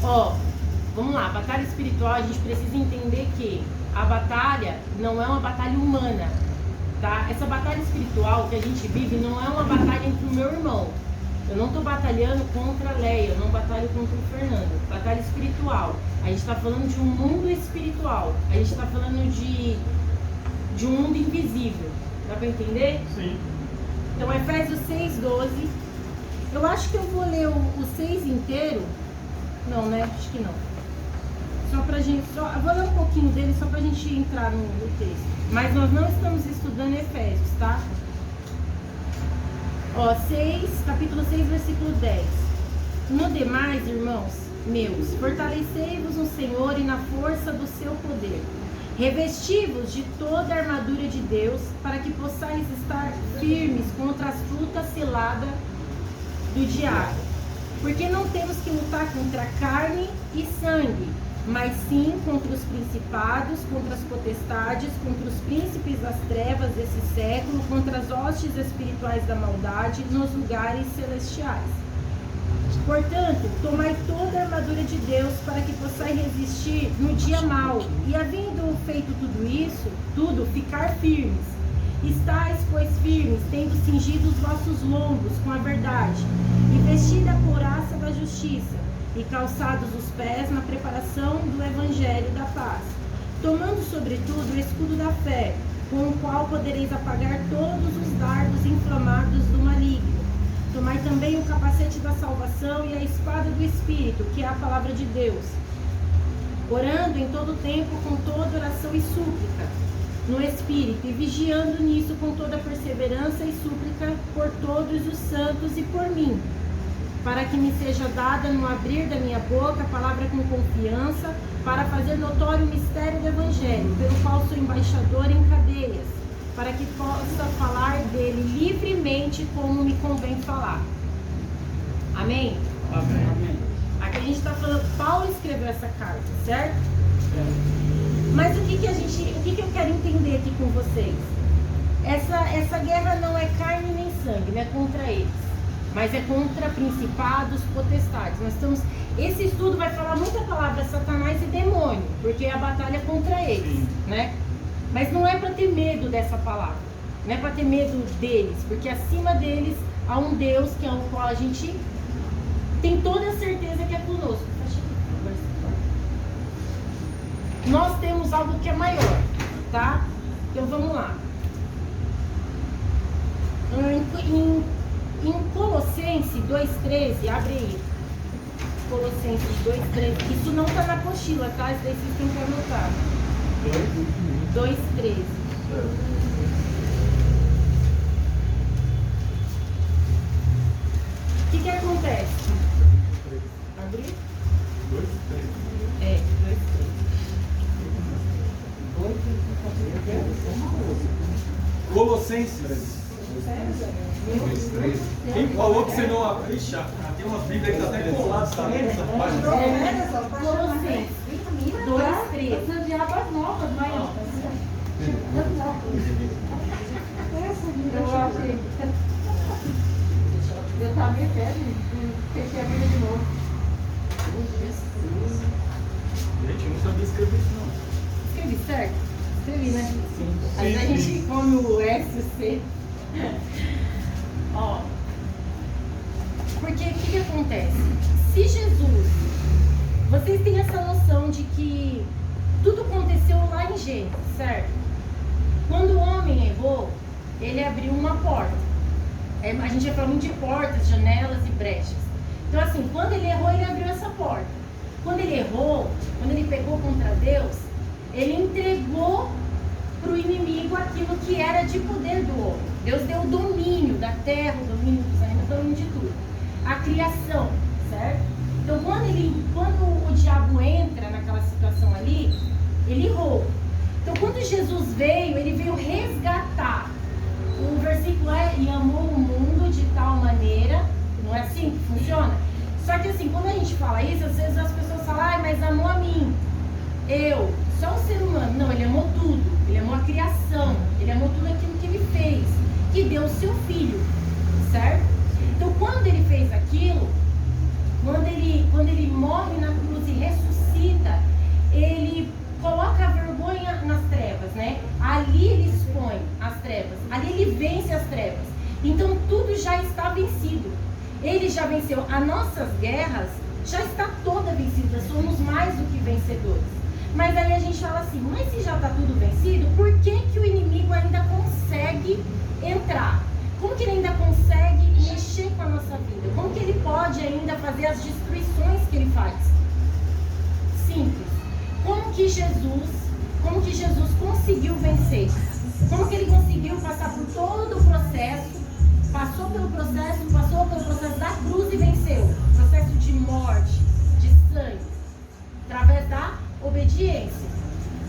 Ó, vamos lá, batalha espiritual, a gente precisa entender que a batalha não é uma batalha humana, tá? Essa batalha espiritual que a gente vive não é uma batalha entre o meu irmão. Eu não estou batalhando contra a Leia, eu não batalho contra o Fernando. Batalha espiritual. A gente está falando de um mundo espiritual. A gente está falando de um mundo invisível. Dá para entender? Sim. Então, Efésios 6:12. Eu acho que eu vou ler o 6 inteiro. Não, né? Acho que não. Só pra gente. Eu vou ler um pouquinho dele só pra gente entrar no texto. Mas nós não estamos estudando Efésios, tá? Ó, capítulo 6, versículo 10. No demais, irmãos meus, fortalecei-vos no Senhor e na força do seu poder. Revesti-vos de toda a armadura de Deus, para que possais estar firmes contra as frutas seladas do diabo. Porque não temos que lutar contra carne e sangue, mas sim contra os principados, contra as potestades, contra os príncipes das trevas desse século, contra as hostes espirituais da maldade nos lugares celestiais. Portanto, tomai toda a armadura de Deus para que possais resistir no dia mau, e havendo feito tudo, ficar firmes. Estais, pois, firmes, tendo cingido os vossos lombos com a verdade, e vestida a couraça da justiça, e calçados os pés na preparação do evangelho da paz, tomando sobretudo o escudo da fé, com o qual podereis apagar todos os dardos inflamados do maligno. Tomai também o capacete da salvação e a espada do Espírito, que é a palavra de Deus, orando em todo tempo com toda oração e súplica no Espírito, e vigiando nisso com toda perseverança e súplica por todos os santos e por mim, para que me seja dada no abrir da minha boca a palavra com confiança, para fazer notório o mistério do Evangelho, pelo qual sou embaixador em cadeias, para que possa falar dele livremente como me convém falar. Amém? Amém. Aqui a gente está falando, Paulo escreveu essa carta, certo? Mas o que eu quero entender aqui com vocês? Essa guerra não é carne nem sangue, não é contra eles, mas é contra principados, potestades. Esse estudo vai falar muita palavra Satanás e demônio, porque a batalha é contra eles, né? Mas não é para ter medo dessa palavra, não é para ter medo deles, porque acima deles há um Deus que é o qual a gente tem toda a certeza que é conosco. Nós temos algo que é maior, tá? Então vamos lá. Em Colossenses 2,13, abre aí. Colossenses 2,13. Isso não está na apostila, tá? Isso daí vocês têm que anotar. 2,13. O que acontece? Abrir? 2,13. É, 2,13. Colossenses. Quem falou que você não abriu? Tem uma Bíblia que está até colada, está vendo essa página? Colossenses 2,13. Essa de águas novas, maior. Eu achei. Eu estava meio perto, fechei a Bíblia de novo. Gente, eu não sabia escrever isso, não. Escrevi certo? Escrevi, né? Sim. Às vezes a gente come o S, o C. Ó. Porque o que acontece? Se Jesus, vocês têm essa noção de que tudo aconteceu lá em Gênesis, certo? Quando o homem errou, ele abriu uma porta. A gente já falou muito de portas, janelas e brechas. Então assim, quando ele errou, ele abriu essa porta. Quando ele errou, quando ele pecou contra Deus, ele entregou para o inimigo aquilo que era de poder do homem. Deus deu o domínio da terra, o domínio dos animais, o domínio de tudo. A criação, certo? Então quando o diabo entra naquela situação ali, ele errou. Então quando Jesus veio, ele veio resgatar. O versículo é: e amou o mundo de tal maneira. Não é assim que funciona? Só que assim, quando a gente fala isso, às vezes as pessoas falam: mas amou a mim, eu, só o ser humano. Não, ele amou tudo. Ele amou a criação, ele amou tudo aquilo que ele fez, que deu o seu filho, certo? Então quando ele fez aquilo, quando ele morre na cruz Então tudo já está vencido. Ele já venceu. As nossas guerras já está toda vencida. Somos mais do que vencedores. Mas aí a gente fala assim, mas se já está tudo vencido, por que que o inimigo ainda consegue entrar? Como que ele ainda consegue mexer com a nossa vida? Como que ele pode ainda fazer as destruições que ele faz? Simples. Como que Jesus conseguiu vencer? Como que ele conseguiu passar por todo o processo? Passou pelo processo da cruz e venceu. Processo de morte, de sangue, através da obediência.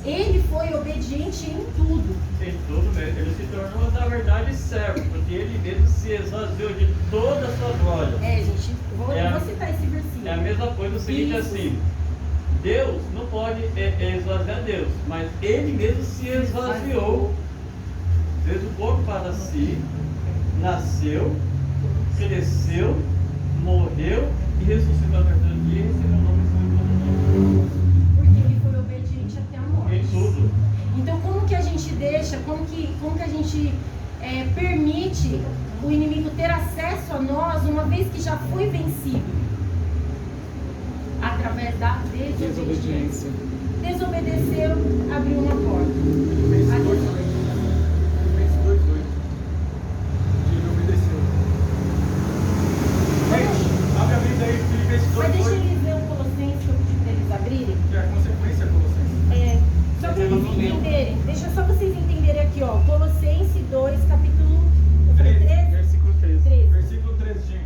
Ele foi obediente em tudo. Em tudo mesmo. Ele se tornou, na verdade, servo, porque ele mesmo se esvaziou de toda a sua glória. Gente, vou citar esse versículo. É a mesma coisa, o seguinte, Isso. assim, Deus não pode esvaziar Deus, mas ele mesmo se esvaziou, fez o corpo para si, nasceu, cresceu, morreu e ressuscitou no terceiro dia e recebeu o nome de Jesus. Porque ele foi obediente até a morte. Em tudo. Então como que a gente deixa, como que a gente permite o inimigo ter acesso a nós, uma vez que já foi vencido? Através da desobediência. Desobedeceu, abriu uma porta. Filipenses 2, 8. Ele obedeceu. Gente, abre a Bíblia aí, Filipenses 2, Mas deixa 8. eles ler o Colossenses que eu pedi para eles abrirem. Que é a consequência de vocês. Só para eles entenderem. Deixa só vocês entenderem aqui, ó. Colossenses 2, capítulo 13. Versículo 13. 13. Versículo 13, gente.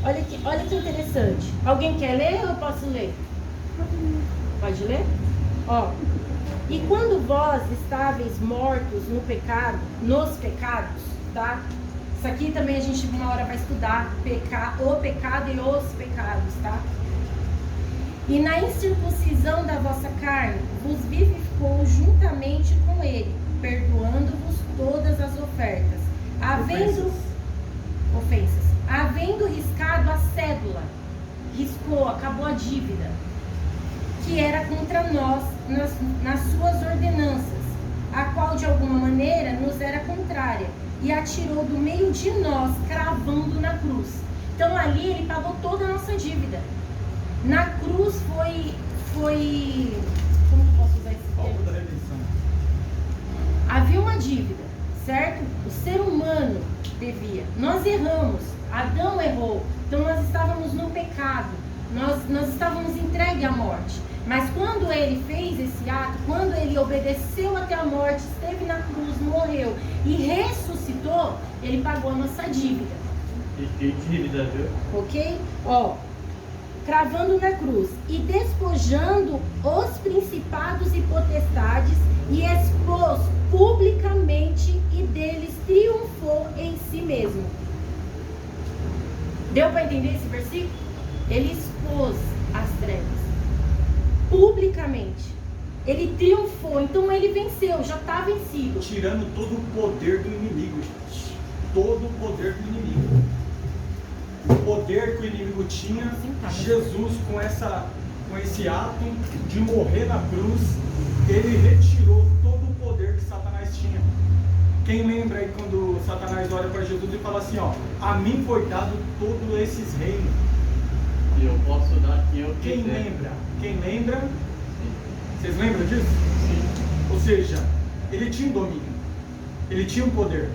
Olha que interessante. Alguém quer ler ou eu posso ler? Pode ler? Ó. E quando vós estáveis mortos no pecado, nos pecados, tá? Isso aqui também a gente uma hora vai estudar o pecado e os pecados, tá? E na incircuncisão da vossa carne vos vivificou juntamente com ele, perdoando-vos todas as ofertas, havendo riscado a cédula, riscou, acabou a dívida, que era contra nós nas suas ordenanças, a qual de alguma maneira nos era contrária, e atirou do meio de nós, cravando na cruz. Então ali ele pagou toda a nossa dívida. Na cruz foi como eu posso usar esse Palco termo? da redenção. Havia uma dívida, certo? O ser humano devia. Nós erramos. Adão errou. Então nós estávamos no pecado. Nós estávamos entregues à morte. Mas quando ele fez esse ato, quando ele obedeceu até a morte, esteve na cruz, morreu e ressuscitou, ele pagou a nossa dívida. E dívida, viu? Ok? Ó, cravando na cruz e despojando os principados e potestades e expôs publicamente e deles triunfou em si mesmo. Deu para entender esse versículo? Ele expôs as trevas publicamente. Ele triunfou, então ele venceu, já está vencido. Tirando todo o poder do inimigo, gente. Todo o poder do inimigo. O poder que o inimigo tinha, Jesus com esse ato de morrer na cruz, ele retirou todo o poder que Satanás tinha. Quem lembra aí quando Satanás olha para Jesus e fala assim, ó, a mim foi dado todos esses reinos. E eu posso dar quem eu Quem quiser. lembra? Quem lembra? Vocês lembram disso? Sim. Ou seja, ele tinha um domínio, ele tinha um poder,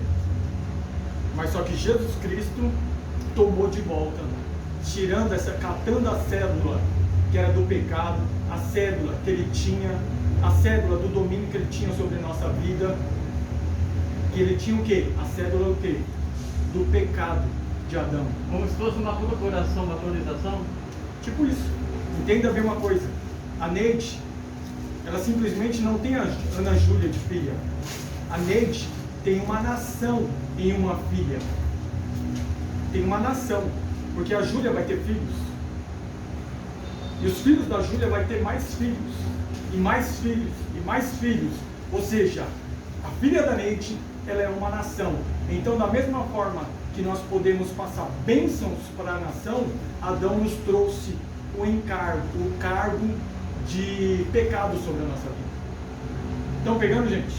mas só que Jesus Cristo tomou de volta, tirando catando a cédula que era do pecado, a cédula que ele tinha, a cédula do domínio que ele tinha sobre a nossa vida, que ele tinha o quê? A cédula do quê? Do pecado de Adão. Como se fosse uma corporação, uma atualização. Tipo isso. Entenda bem uma coisa. A Neide, ela simplesmente não tem a Ana Júlia de filha. A Neide tem uma nação em uma filha. Tem uma nação. Porque a Júlia vai ter filhos. E os filhos da Júlia vai ter mais filhos. E mais filhos. E mais filhos. Ou seja, a filha da Neide, ela é uma nação. Então, da mesma forma que nós podemos passar bênçãos para a nação, Adão nos trouxe o encargo, o cargo de pecado sobre a nossa vida. Estão pegando, gente?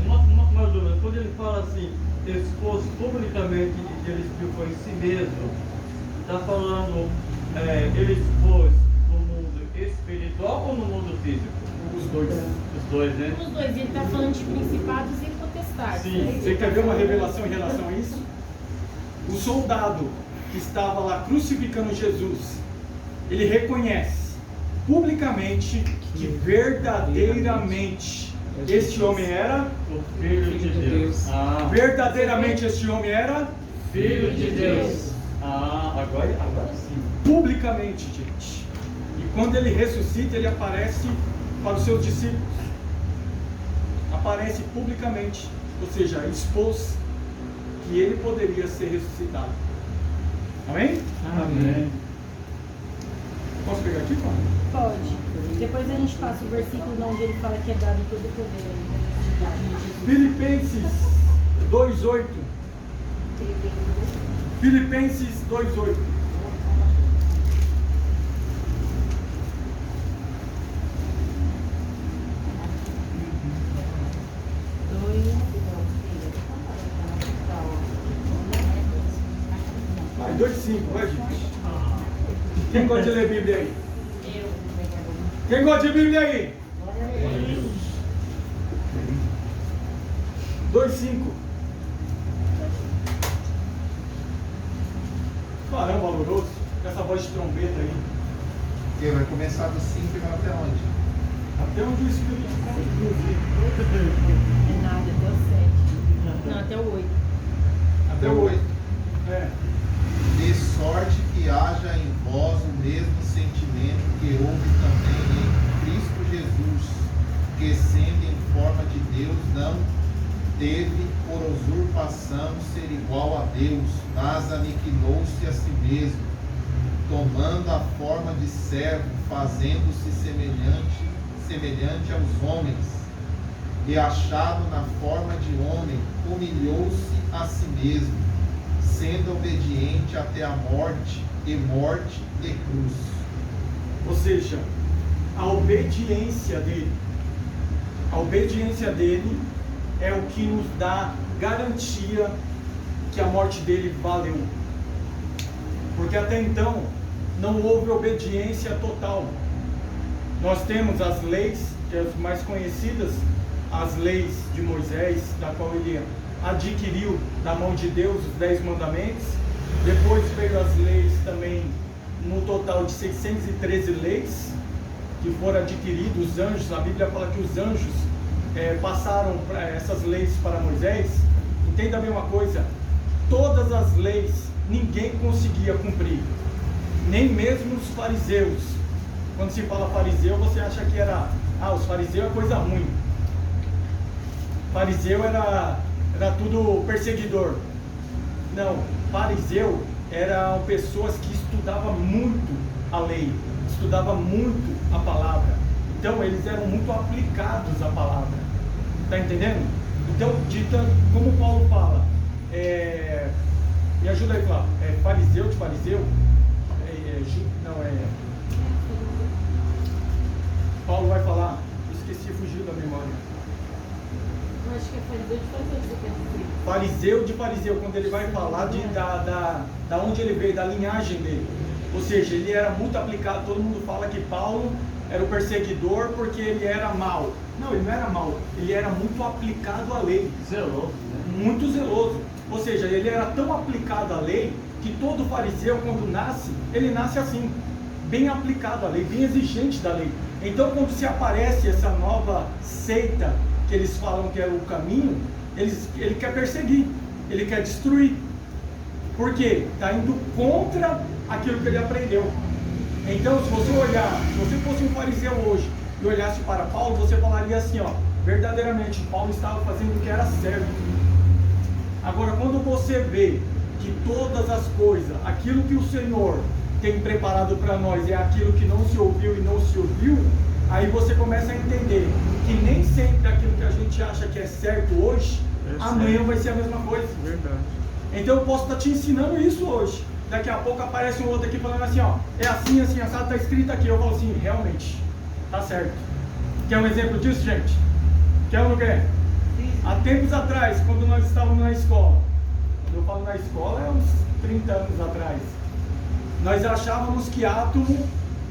Uma dúvida, quando ele fala assim, expôs publicamente que ele explicou em si mesmo, está falando, ele expôs no mundo espiritual ou no mundo físico? Os dois. Os dois, né? Os dois, ele está falando de principados e potestades. Sim. né? Você quer ver uma revelação em relação a isso? O soldado que estava lá crucificando Jesus, ele reconhece publicamente que verdadeiramente este homem era, O Filho de Deus. Ah, verdadeiramente este homem era, Filho de Deus. Ah, agora sim. publicamente, gente. E quando ele ressuscita, ele aparece para os seus discípulos. Aparece publicamente, ou seja, expôs que ele poderia ser ressuscitado. Amém? Amém. Posso pegar aqui, Paulo? Pode. Depois a gente passa o versículo onde ele fala que é dado todo o poder. Filipenses 2:8. Filipenses 2:8. Vai, 2:5, vai, gente. Quem gosta de ler Bíblia aí? Quem gosta de Bíblia aí? 2:5. Clarão valoroso, com essa voz de trombeta aí. Porque vai começar do 5 e vai até onde? Até onde o Espírito conduz. É nada, até o 7. Não, até o 8. Até o 8. É. De sorte que haja em vós o mesmo sentimento que houve também em Cristo Jesus, que sendo em forma de Deus, não teve por usurpação ser igual a Deus, mas aniquilou-se a si mesmo, tomando a forma de servo, fazendo-se semelhante aos homens, e achado na forma de homem, humilhou-se a si mesmo, sendo obediente até a morte e morte de cruz. Ou seja, a obediência dele é o que nos dá garantia que a morte dele valeu. Porque até então não houve obediência total. Nós temos as leis, que as mais conhecidas, as leis de Moisés, da qual ele adquiriu da mão de Deus os 10 mandamentos. Depois veio as leis também, no total de 613 leis que foram adquiridos. Os anjos, a Bíblia fala que os anjos passaram essas leis para Moisés. Entenda bem uma coisa: todas as leis ninguém conseguia cumprir, nem mesmo os fariseus. Quando se fala fariseu, você acha que era, os fariseus é coisa ruim. Fariseu era tudo perseguidor. Não, fariseu eram pessoas que estudavam muito a lei, estudavam muito a palavra. Então eles eram muito aplicados à palavra. Está entendendo? Então, como Paulo fala, me ajuda aí, Flávio. Fariseu de fariseu? Paulo vai falar, esqueci, fugiu da memória. Eu acho que é fariseu de fariseu que você quer dizer. Fariseu de fariseu, quando ele vai falar da onde ele veio, da linhagem dele. Ou seja, ele era muito aplicado. Todo mundo fala que Paulo era o perseguidor porque ele era mau. Não, ele não era mau, ele era muito aplicado à lei. Zeloso, né? Muito zeloso. Ou seja, ele era tão aplicado à lei que todo fariseu, quando nasce, ele nasce assim, bem aplicado à lei, bem exigente da lei. Então, quando se aparece essa nova seita, que eles falam que é o caminho, ele quer perseguir, ele quer destruir. Por quê? Está indo contra aquilo que ele aprendeu. Então, se você olhar, se você fosse um fariseu hoje e olhasse para Paulo, você falaria assim, verdadeiramente, Paulo estava fazendo o que era certo. Agora, quando você vê que todas as coisas, aquilo que o Senhor tem preparado para nós é aquilo que não se ouviu e não se ouviu, aí você começa a entender que nem sempre aquilo que a gente acha que é certo hoje, amanhã vai ser a mesma coisa. Verdade. Então eu posso estar te ensinando isso hoje. Daqui a pouco aparece um outro aqui falando assim, é assim, assim, assado, está escrito aqui. Eu falo assim, realmente, tá certo. Quer um exemplo disso, gente? Quer ou não quer? Há tempos atrás, quando nós estávamos na escola, quando eu falo na escola, é uns 30 anos atrás, nós achávamos que átomo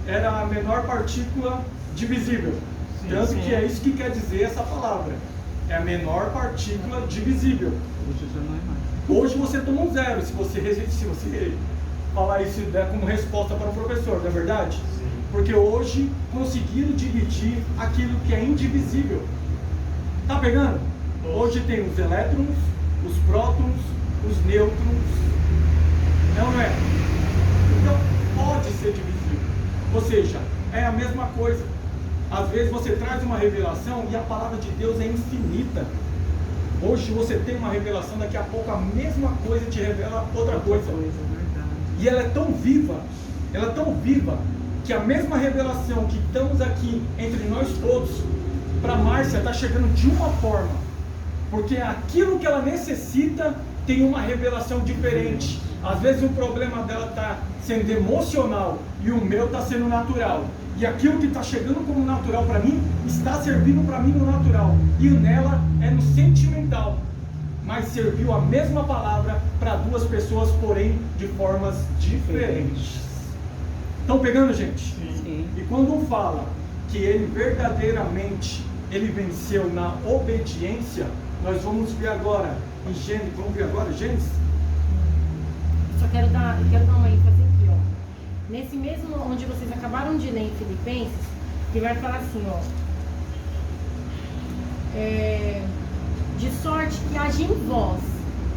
era a menor partícula divisível. Sim, Tanto sim. que é isso que quer dizer essa palavra. É a menor partícula divisível. Hoje já não é mais. Hoje você toma um zero se você falar isso der como resposta para o professor, não é verdade? Sim. Porque hoje conseguiram dividir aquilo que é indivisível. Tá pegando? Hoje tem os elétrons, os prótons, os nêutrons. Não é? Então pode ser divisível. Ou seja, é a mesma coisa. Às vezes você traz uma revelação e a palavra de Deus é infinita. Hoje você tem uma revelação, daqui a pouco a mesma coisa te revela outra coisa. E ela é tão viva, que a mesma revelação que estamos aqui entre nós todos, para Márcia está chegando de uma forma, porque aquilo que ela necessita tem uma revelação diferente. Às vezes o problema dela está sendo emocional e o meu está sendo natural. E aquilo que está chegando como natural para mim, está servindo para mim no natural. E nela é no sentimental. Mas serviu a mesma palavra para duas pessoas, porém de formas diferentes. Estão pegando, gente? Sim. E quando fala que ele verdadeiramente ele venceu na obediência, nós vamos ver agora em Gênesis. Vamos ver agora Gênesis? Só quero dar uma ênfase aqui, ó. Nesse mesmo onde vocês acabaram de ler em Filipenses, que vai falar assim, ó. De sorte que haja em vós,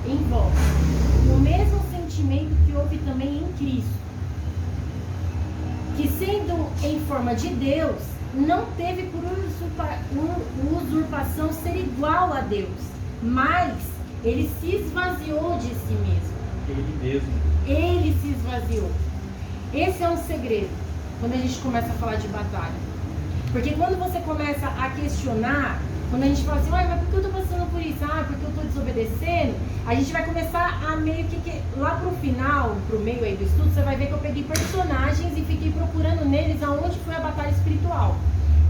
o mesmo sentimento que houve também em Cristo, que sendo em forma de Deus, não teve por usurpação ser igual a Deus, mas ele se esvaziou de si mesmo. Ele mesmo. Ele se esvaziou. Esse é um segredo quando a gente começa a falar de batalha. Porque quando você começa a questionar, quando a gente fala assim, mas por que eu estou passando por isso? Porque eu estou desobedecendo. A gente vai começar a meio que lá pro final, pro meio aí do estudo, você vai ver que eu peguei personagens e fiquei procurando neles aonde foi a batalha espiritual.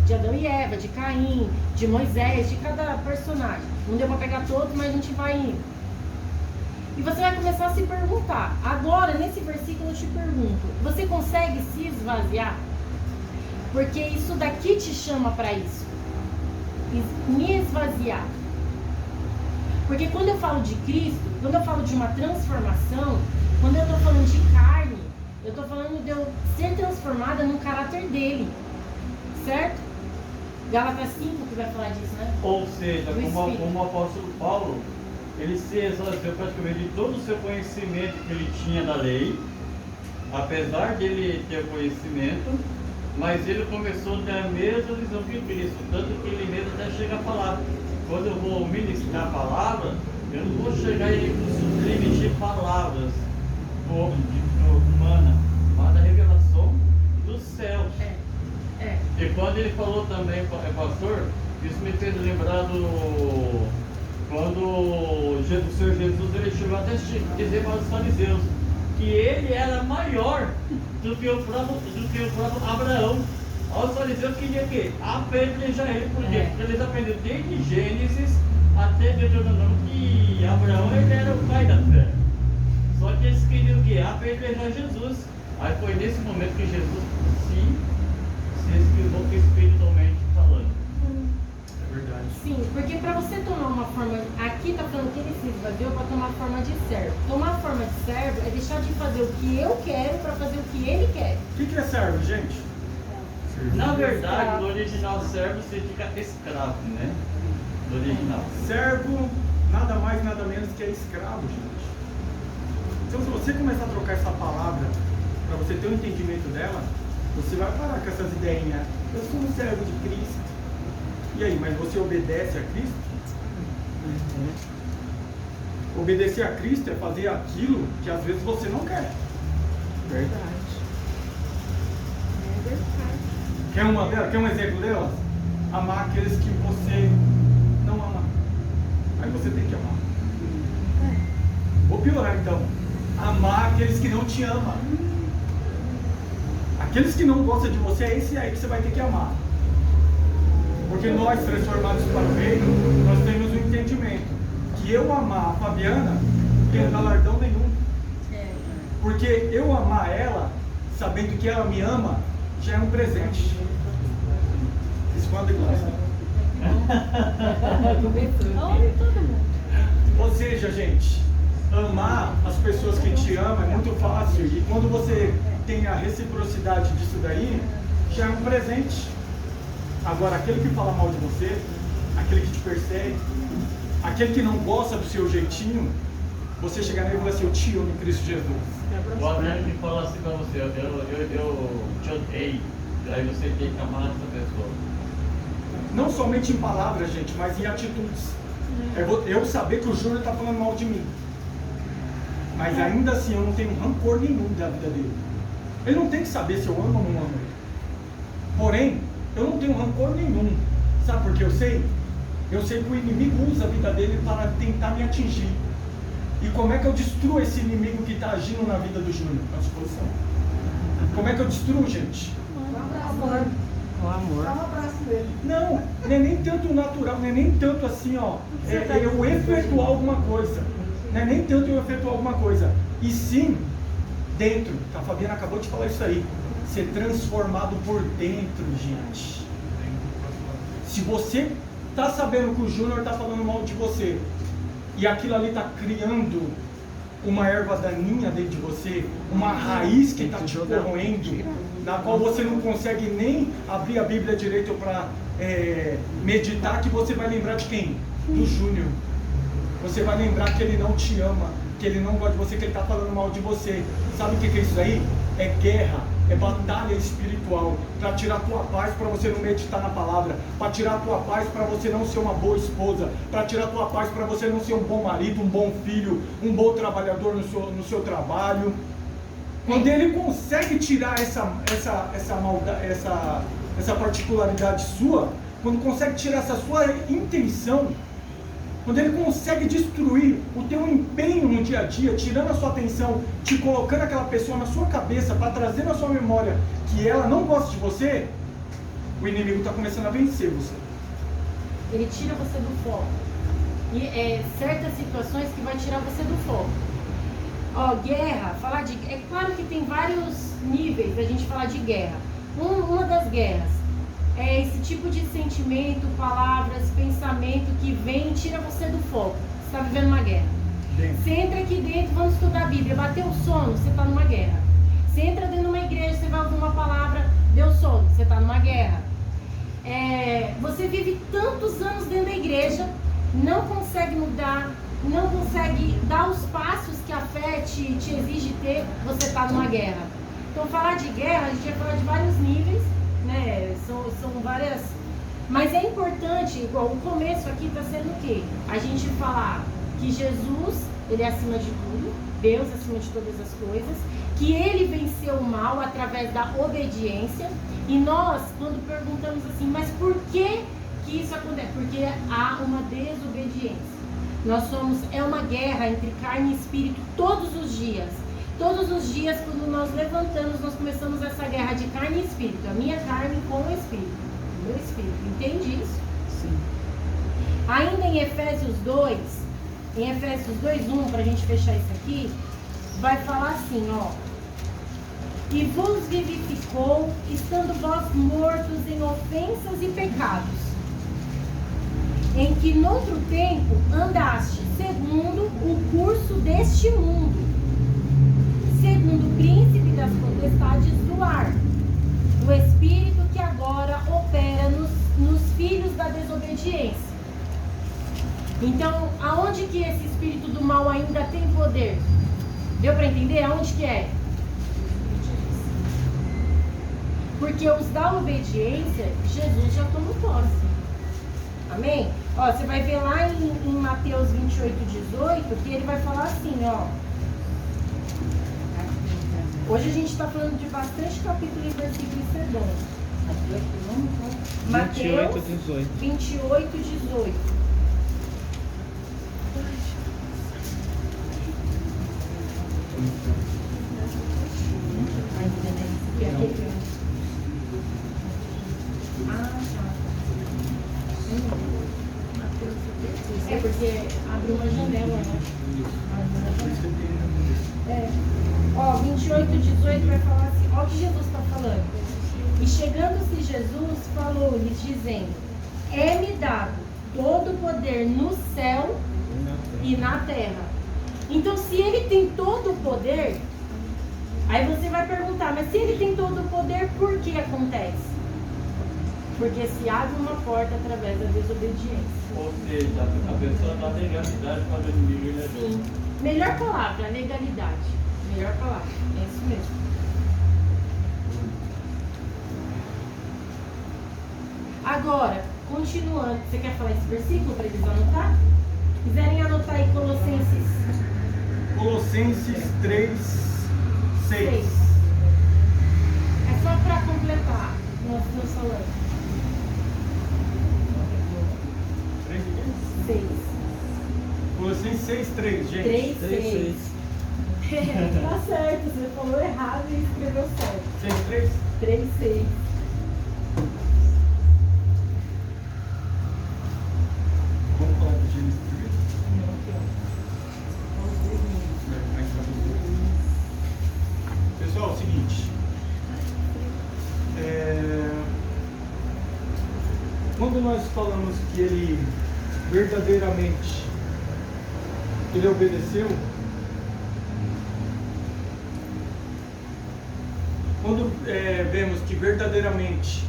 De Adão e Eva, de Caim, de Moisés, de cada personagem. Não deu para pegar todos, mas a gente vai indo. E você vai começar a se perguntar. Agora, nesse versículo eu te pergunto, você consegue se esvaziar? Porque isso daqui te chama para isso. Me esvaziar. Porque quando eu falo de Cristo, quando eu falo de uma transformação, quando eu estou falando de carne, eu estou falando de eu ser transformada no caráter dele. Certo? Gálatas 5 que vai falar disso, né? Ou seja, Do como Espírito. o apóstolo Paulo, ele se esvaziou praticamente de todo o seu conhecimento que ele tinha da lei, apesar de ele ter conhecimento, mas ele começou a ter a mesma visão que Cristo, tanto que ele mesmo até chega a falar, quando eu vou ministrar a palavra, eu não vou chegar e emitir palavras humanas, mas a revelação dos céus. E quando ele falou também, pastor, isso me fez lembrar quando o Senhor Jesus ele chegou até dizer para os fariseus que ele era maior do que o próprio Abraão. Os fariseus queriam que apedrejar ele, por quê? Porque eles aprenderam desde Gênesis até Deuteronômio que Abraão ele era o pai da fé. Só que eles queriam que apedrejar Jesus. Aí foi nesse momento que Jesus se esquivou espiritualmente falando. É verdade. Sim, porque para você tomar uma forma, aqui está falando que ele se esvaziou para tomar forma de servo. Tomar forma de servo é deixar de fazer o que eu quero para fazer o que ele quer. O que é servo, gente? Na verdade, no original servo significa escravo, né? No original. Servo, nada mais, nada menos que é escravo, gente. Então, se você começar a trocar essa palavra, para você ter um entendimento dela, você vai parar com essas ideinhas. Eu sou um servo de Cristo. E aí, mas você obedece a Cristo? Obedecer a Cristo é fazer aquilo que às vezes você não quer. Verdade. É verdade. Quer uma delas? Quer um exemplo delas? Amar aqueles que você não ama. Aí você tem que amar. Vou piorar então. Amar aqueles que não te amam. Aqueles que não gostam de você, é esse aí que você vai ter que amar. Porque nós, transformados para o reino, nós temos um entendimento que eu amar a Fabiana não tem galardão nenhum. Porque eu amar ela, sabendo que ela me ama, já é um presente. Responda Ou seja, gente, amar as pessoas que te amam é muito fácil. E quando você tem a reciprocidade disso daí, já é um presente. Agora, aquele que fala mal de você, aquele que te persegue, aquele que não gosta do seu jeitinho, você chegar nele e falar assim, eu te amo em Cristo Jesus. O Adriano que fala assim pra você, eu te odeio, aí você tem que amar essa pessoa. Não somente em palavras, gente, mas em atitudes. Eu saber que o Júnior está falando mal de mim. Mas ainda assim eu não tenho rancor nenhum da vida dele. Ele não tem que saber se eu amo ou não amo ele. Porém, eu não tenho rancor nenhum. Sabe por que eu sei? Eu sei que o inimigo usa a vida dele para tentar me atingir. E como é que eu destruo esse inimigo que está agindo na vida do Júnior? À disposição. Como é que eu destruo, gente? O amor. Dá um abraço dele. Não é nem tanto natural, não é nem tanto assim, ó, eu efetuar alguma coisa. Não é nem tanto eu efetuar alguma coisa. E sim, dentro, a Fabiana acabou de falar isso aí, ser transformado por dentro, gente. Se você está sabendo que o Júnior está falando mal de você, e aquilo ali está criando uma erva daninha dentro de você, uma raiz que está te corroendo, na qual você não consegue nem abrir a Bíblia direito para meditar, que você vai lembrar de quem? Do Júnior. Você vai lembrar que ele não te ama, que ele não gosta de você, que ele está falando mal de você. Sabe o que é isso aí? É guerra, é batalha espiritual, para tirar a tua paz, para você não meditar na palavra, para tirar a tua paz, para você não ser uma boa esposa, para tirar a tua paz, para você não ser um bom marido, um bom filho, um bom trabalhador no seu trabalho. Quando ele consegue tirar essa particularidade sua, quando consegue tirar essa sua intenção, quando ele consegue destruir o teu empenho no dia a dia, tirando a sua atenção, te colocando aquela pessoa na sua cabeça, para trazer na sua memória que ela não gosta de você, o inimigo está começando a vencer você. Ele tira você do foco. E certas situações que vai tirar você do foco. Ó, guerra, é claro que tem vários níveis da gente falar de guerra. Uma das guerras é esse tipo de sentimento, palavras, pensamento que vem e tira você do foco. Você está vivendo uma guerra. Você entra aqui dentro, vamos estudar a Bíblia, bateu o sono, você está numa guerra. Você entra dentro de uma igreja, você vai ouvir uma palavra, deu sono, você está numa guerra. Você vive tantos anos dentro da igreja, não consegue mudar, não consegue dar os passos que a fé te exige ter, você está numa guerra. Então, falar de guerra, a gente vai falar de vários níveis, né? São várias. Mas é importante, igual o começo aqui está sendo o quê? A gente falar que Jesus, ele é acima de tudo, Deus acima de todas as coisas, que ele venceu o mal através da obediência. E nós, quando perguntamos assim, mas por que isso acontece? Porque há uma desobediência. É uma guerra entre carne e espírito todos os dias. Todos os dias, quando nós levantamos, nós começamos essa guerra de carne e espírito. A minha carne com o espírito. O meu espírito. Entende isso? Sim. Ainda em Efésios 2, 2:1, para a gente fechar isso aqui, vai falar assim, ó. E vos vivificou, estando vós mortos em ofensas e pecados, em que noutro tempo andaste segundo o curso deste mundo, segundo o príncipe das potestades do ar, o espírito que agora opera nos filhos da desobediência. Então, aonde que esse espírito do mal ainda tem poder? Deu para entender? Aonde que é? Porque os da obediência, Jesus já tomou posse. Amém? Ó, você vai ver lá em Mateus 28:18, que ele vai falar assim, ó. Hoje a gente está falando de bastante capítulo e versículo e sermão. Mateus 28:18. É porque abriu uma janela, né? Ó, 28, 18 vai falar assim, ó o que Jesus está falando. E chegando-se Jesus, falou-lhes, dizendo, é-me dado todo o poder no céu e na terra. Então, se ele tem todo o poder, aí você vai perguntar, mas se ele tem todo o poder, por que acontece? Porque se abre uma porta através da desobediência. Ou seja, a pessoa dá legalidade para o inimigo, né? Sim. Melhor palavra, legalidade. Melhor palavra, é isso mesmo. Agora, continuando, você quer falar esse versículo para eles anotar? Quiserem anotar aí Colossenses 3, 6. É só para completar o nosso falando. 6. Colossenses 6, 3, gente. 3, 3, 6. Tá certo, você falou errado e escreveu certo. 6, 3. 3, 6. Vamos falar do Gênesis primeiro? Não, aqui, ó. Pessoal, é o seguinte. Quando nós falamos que ele verdadeiramente ele obedeceu, quando vemos que verdadeiramente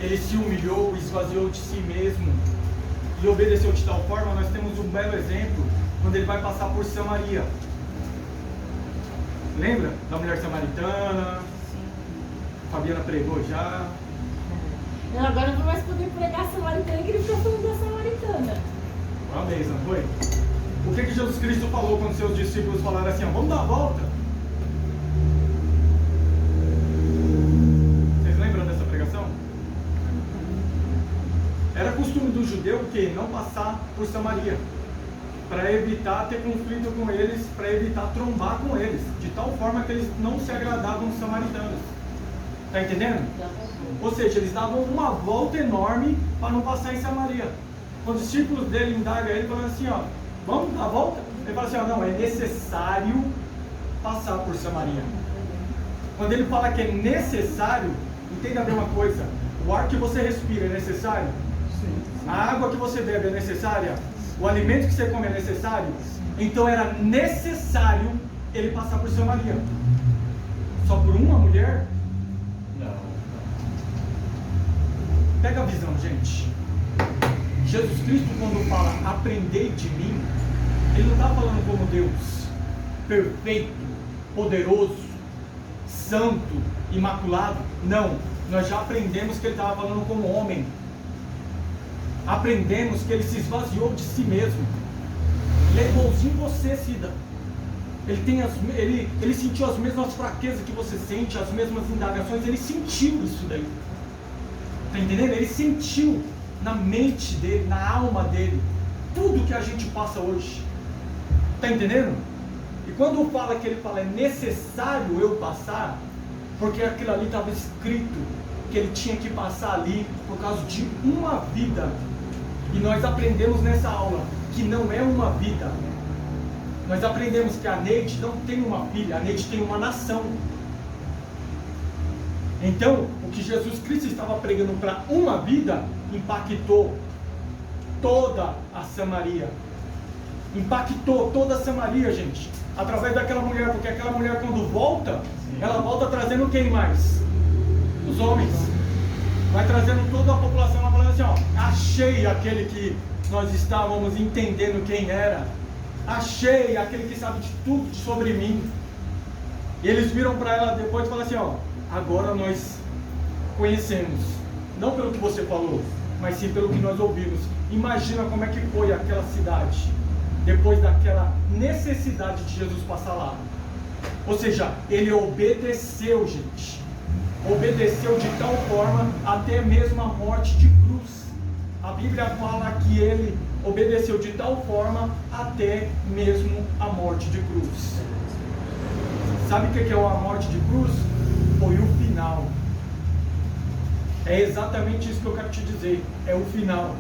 ele se humilhou, esvaziou de si mesmo e obedeceu de tal forma, nós temos um belo exemplo quando ele vai passar por Samaria. Lembra da mulher samaritana? Fabiana pregou já. Não, agora não vou mais poder pregar a samaritana, que ele ficou falando da samaritana. Uma vez, não foi? O que Jesus Cristo falou quando seus discípulos falaram assim, ó, vamos dar a volta? Vocês lembram dessa pregação? Era costume do judeu que não passar por Samaria, para evitar ter conflito com eles, para evitar trombar com eles, de tal forma que eles não se agradavam dos samaritanos. Está entendendo? Ou seja, eles davam uma volta enorme para não passar em Samaria. Quando os discípulos dele indagam ele, falando assim, ó, vamos dar a volta? Ele fala assim, ó, não, é necessário passar por Samaria. Quando ele fala que é necessário, entenda bem uma coisa, o ar que você respira é necessário? A água que você bebe é necessária? O alimento que você come é necessário? Então era necessário ele passar por Samaria. Só por uma mulher? Não. Pega a visão, gente. Jesus Cristo, quando fala aprendei de mim, ele não está falando como Deus perfeito, poderoso, santo, imaculado. Não, nós já aprendemos que ele estava falando como homem. Aprendemos que ele se esvaziou de si mesmo. Ele é igualzinho você, Cida. Ele sentiu as mesmas fraquezas que você sente, as mesmas indagações. Ele sentiu isso daí. Está entendendo? Ele sentiu na mente dele, na alma dele, tudo que a gente passa hoje. Está entendendo? E quando fala que ele fala é necessário eu passar, porque aquilo ali estava escrito que ele tinha que passar ali por causa de uma vida. E nós aprendemos nessa aula que não é uma vida. Nós aprendemos que a Neide não tem uma filha, a Neide tem uma nação. Então, o que Jesus Cristo estava pregando para uma vida impactou toda a Samaria. Impactou toda a Samaria, gente. Através daquela mulher, porque aquela mulher quando volta, ela volta trazendo quem mais? Os homens. Vai trazendo toda a população, ela falando assim, ó, achei aquele que nós estávamos entendendo quem era. Achei aquele que sabe de tudo sobre mim. E eles viram para ela depois e falaram assim, ó, agora nós conhecemos. Não pelo que você falou, mas sim pelo que nós ouvimos. Imagina como é que foi aquela cidade, depois daquela necessidade de Jesus passar lá. Ou seja, ele obedeceu, gente. Obedeceu de tal forma até mesmo a morte de cruz. A Bíblia fala que ele obedeceu de tal forma até mesmo a morte de cruz. Sabe o que é a morte de cruz? Foi o final. É exatamente isso que eu quero te dizer. É o final.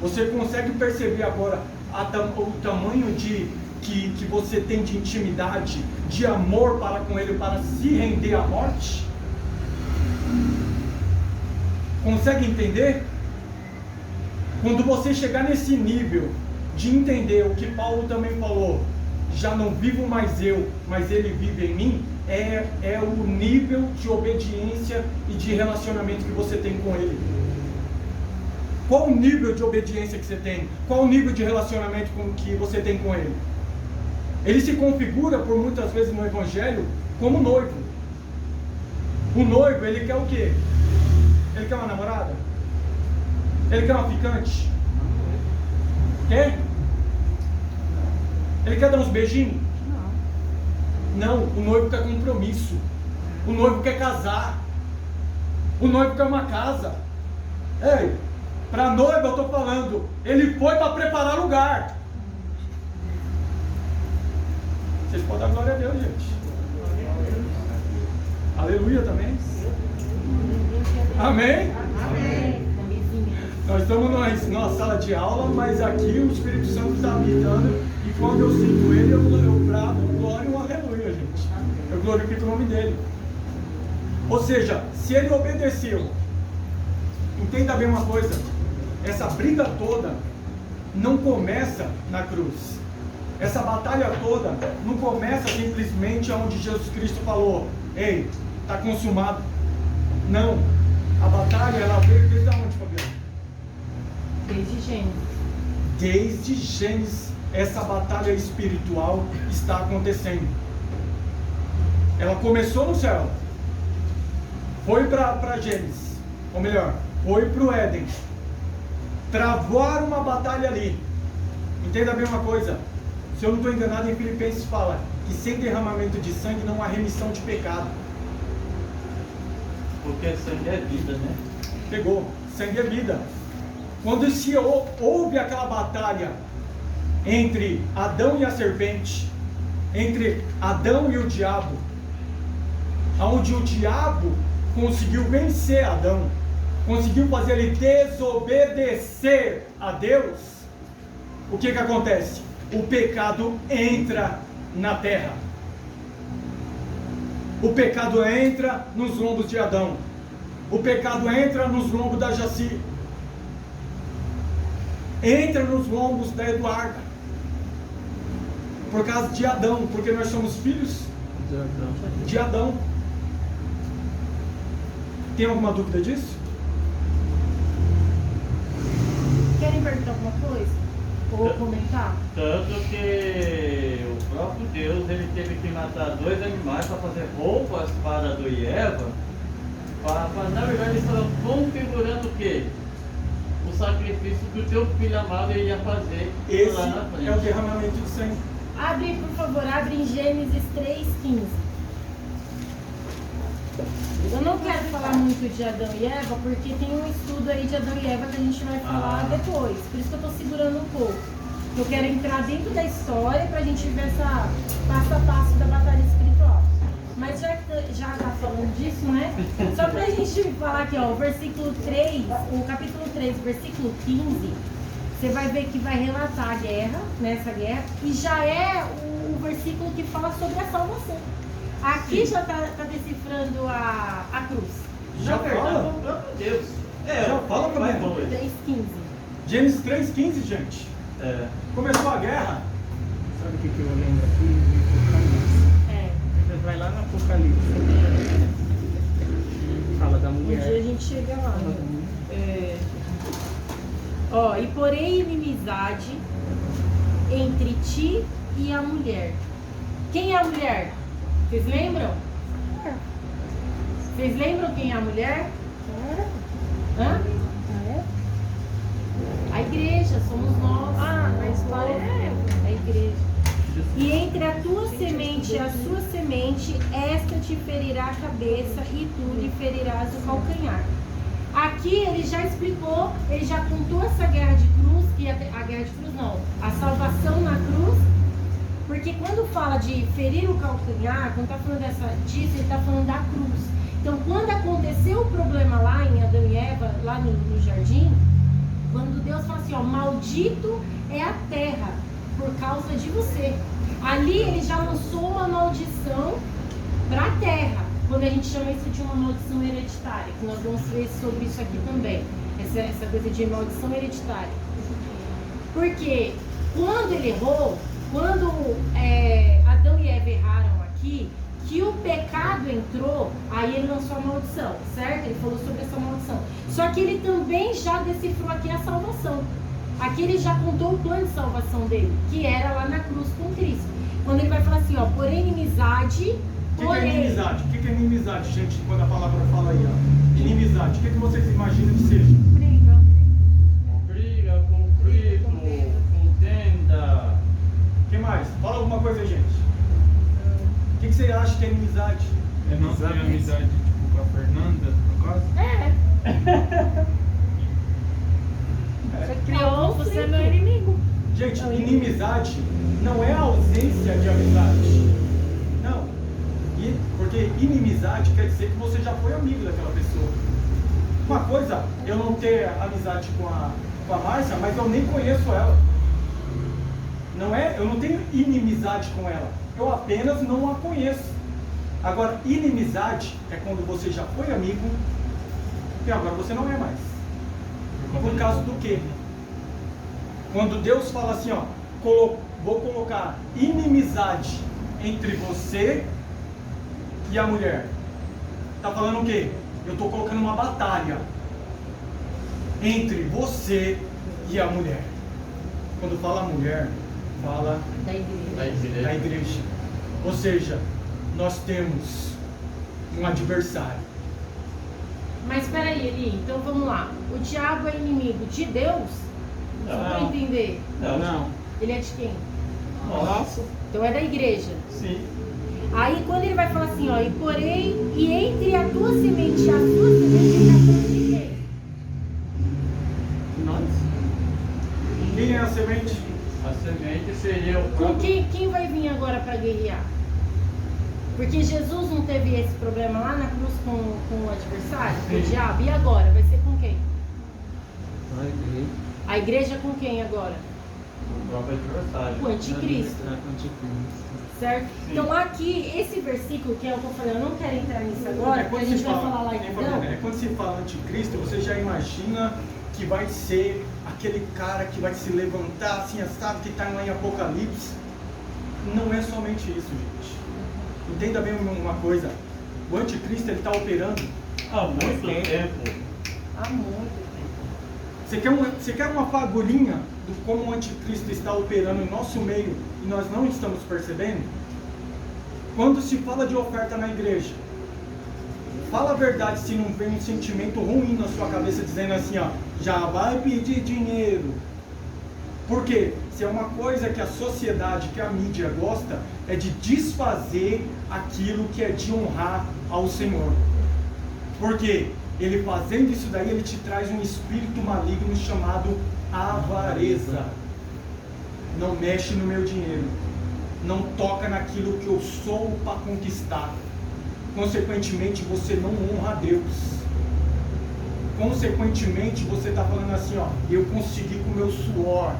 Você consegue perceber agora o tamanho que você tem de intimidade, de amor para com Ele, para se render à morte? Consegue entender? Quando você chegar nesse nível de entender o que Paulo também falou, já não vivo mais eu, mas Ele vive em mim, é o nível de obediência e de relacionamento que você tem com Ele. Qual o nível de obediência que você tem? Qual o nível de relacionamento que você tem com Ele? Ele se configura por muitas vezes no Evangelho como noivo. O noivo, ele quer o quê? Ele quer uma namorada? Ele quer uma ficante? Quer? Ele quer dar uns beijinhos? Não, o noivo quer compromisso. O noivo quer casar. O noivo quer uma casa. Ei, para noiva eu estou falando, ele foi para preparar lugar. Vocês podem dar glória a Deus, gente. Aleluia também. Amém? Amém. Nós estamos numa sala de aula, mas aqui o Espírito Santo está habitando. E quando eu sinto Ele, eu bravo, glória, um aleluia, gente. Eu glorifico o nome dEle. Ou seja, se Ele obedeceu, entenda bem uma coisa. Essa briga toda não começa na cruz. Essa batalha toda não começa simplesmente onde Jesus Cristo falou: ei, está consumado. Não. A batalha, ela veio desde onde, Fabiano? Desde Gênesis. Desde Gênesis, essa batalha espiritual está acontecendo. Ela começou no céu, foi para Gênesis, ou melhor, foi para o Éden. Travaram uma batalha ali. Entenda bem uma coisa. Se eu não estou enganado, em Filipenses fala que sem derramamento de sangue não há remissão de pecado. Porque sangue é vida, né? Pegou, sangue é vida. Quando se houve aquela batalha entre Adão e a serpente, entre Adão e o diabo, onde o diabo conseguiu vencer Adão, conseguiu fazer ele desobedecer a Deus, o que acontece? O pecado entra na terra. O pecado entra nos lombos de Adão. O pecado entra nos lombos da Jaci. Entra nos lombos da Eduarda. Por causa de Adão, porque nós somos filhos de Adão. Tem alguma dúvida disso? Querem perguntar alguma coisa? Ou comentar? Tanto que o próprio Deus, ele teve que matar 2 animais para fazer roupas para Adão e Eva, para na verdade ele estava configurando o quê? O sacrifício que o teu filho amado ia fazer Esse lá na frente. é o derramamento de sangue. Abre, por favor, abre em Gênesis 3:15. Eu não quero falar muito de Adão e Eva, porque tem um estudo aí de Adão e Eva que a gente vai falar depois. Por isso que eu estou segurando um pouco. Eu quero entrar dentro da história para a gente ver essa passo a passo da batalha espiritual. Mas já está falando disso, né? Só para a gente falar aqui, ó, o versículo 3, o capítulo 3, versículo 15, você vai ver que vai relatar a guerra, nessa guerra, e já é o versículo que fala sobre a salvação. Aqui já está decifrando a cruz. Já Na verdade, fala? é o próprio Deus. Já fala pra mim. 3:15. Gênesis 3:15, gente. É. Começou a guerra. Sabe o que eu lembro aqui? Apocalipse. É. Você vai lá no Apocalipse. Fala da Um dia a mulher. gente chega lá. Fala da Né? mulher. Ó, e porém inimizade entre ti e a mulher. Quem é a mulher? Vocês lembram? Vocês lembram quem é a mulher? Hã? A igreja, somos nós. A história é a igreja. E entre a tua semente e a sua semente, esta te ferirá a cabeça e tu lhe ferirás o calcanhar. Aqui ele já explicou, ele já contou essa guerra de cruz, que a guerra de cruz não, a salvação na cruz, porque quando fala de ferir o calcanhar, quando está falando disso, ele está falando da cruz. Então quando aconteceu o problema lá em Adão e Eva, lá no jardim, Quando Deus fala assim, ó, maldito é a terra por causa de você. Ali ele já lançou uma maldição para a terra. Quando a gente chama isso de uma maldição hereditária, que nós vamos ver sobre isso aqui também. Essa coisa de maldição hereditária. Porque quando ele errou, quando Adão e Eva erraram aqui, que o pecado entrou, aí ele lançou a maldição, certo? Ele falou sobre essa maldição. Só que ele também já decifrou aqui a salvação. Aqui ele já contou o plano de salvação dele, que era lá na cruz com Cristo. Quando ele vai falar assim, ó, por inimizade, O que é inimizade? O que é inimizade, gente, quando a palavra fala aí, ó? Inimizade, o que vocês imaginam que seja? briga. Briga, conflito, contenda. O que mais? Fala alguma coisa aí, gente. O que você acha que é inimizade? Não tem amizade tipo com a Fernanda, no caso? Você criou, você é meu inimigo. Gente, inimizade não é a ausência de amizade. Não. Porque inimizade quer dizer que você já foi amigo daquela pessoa. Uma coisa, eu não ter amizade com a Márcia, mas eu nem conheço ela. Não é? Eu não tenho inimizade com ela. Eu apenas não a conheço. Agora, inimizade é quando você já foi amigo e agora você não é mais. Por causa do quê? Quando Deus fala assim, ó, vou colocar inimizade entre você e a mulher. Tá falando o quê? Eu estou colocando uma batalha entre você e a mulher. Quando fala mulher, fala Da igreja. da igreja. Ou seja, nós temos um adversário. Mas peraí, Eli, então vamos lá. O diabo é inimigo de Deus? Só pra Não. entender. Não. Ele é de quem? Nossa. Então é da igreja. Sim. Aí quando ele vai falar assim, ó, e entre a tua semente e a sua semente é de quem? Nós. Quem é a semente? A semente seria o Com próprio. quem vai vir agora para guerrear? Porque Jesus não teve esse problema lá na cruz com o adversário, com o Sim. diabo. E agora? Vai ser com quem? A igreja. A igreja com quem agora? O próprio adversário. O anticristo. Anticristo. Certo? Sim. Então aqui, esse versículo, que é o que eu falei, eu não quero entrar nisso agora, porque a gente vai falar lá em Adão. Quando se fala anticristo, você já imagina que vai ser aquele cara que vai se levantar assim, sabe, que está lá em Apocalipse. Não é somente isso, gente. Entenda bem uma coisa. O anticristo, ele está operando. Há muito tempo. Há muito tempo. Você quer uma fagulhinha do como o anticristo está operando em nosso meio e nós não estamos percebendo? Quando se fala de oferta na igreja, fala a verdade se não vem um sentimento ruim na sua cabeça dizendo assim, ó, já vai pedir dinheiro. Por quê? Se é uma coisa que a sociedade, que a mídia gosta, é de desfazer aquilo que é de honrar ao Senhor. Por quê? Ele fazendo isso daí, ele te traz um espírito maligno chamado avareza. Não mexe no meu dinheiro. Não toca naquilo que eu sou para conquistar. Consequentemente, você não honra a Deus. Consequentemente, você está falando assim, ó, eu consegui com o meu suor.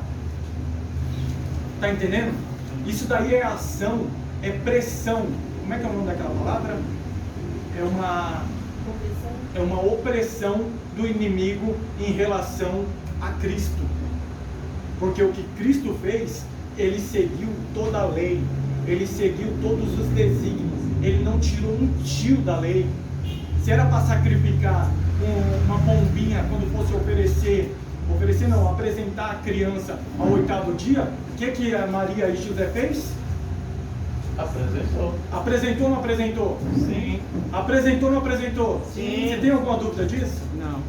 Tá entendendo? Isso daí é ação, é pressão. Como é que é o nome daquela palavra? É uma opressão do inimigo em relação a Cristo. Porque o que Cristo fez, ele seguiu toda a lei, ele seguiu todos os desígnios, ele não tirou um tio da lei. Se era para sacrificar uma pombinha quando fosse apresentar a criança ao 8º dia, o que a Maria e José fez? Apresentou. Apresentou ou não apresentou? Sim. Apresentou ou não apresentou? Sim. Você tem alguma dúvida disso? Não.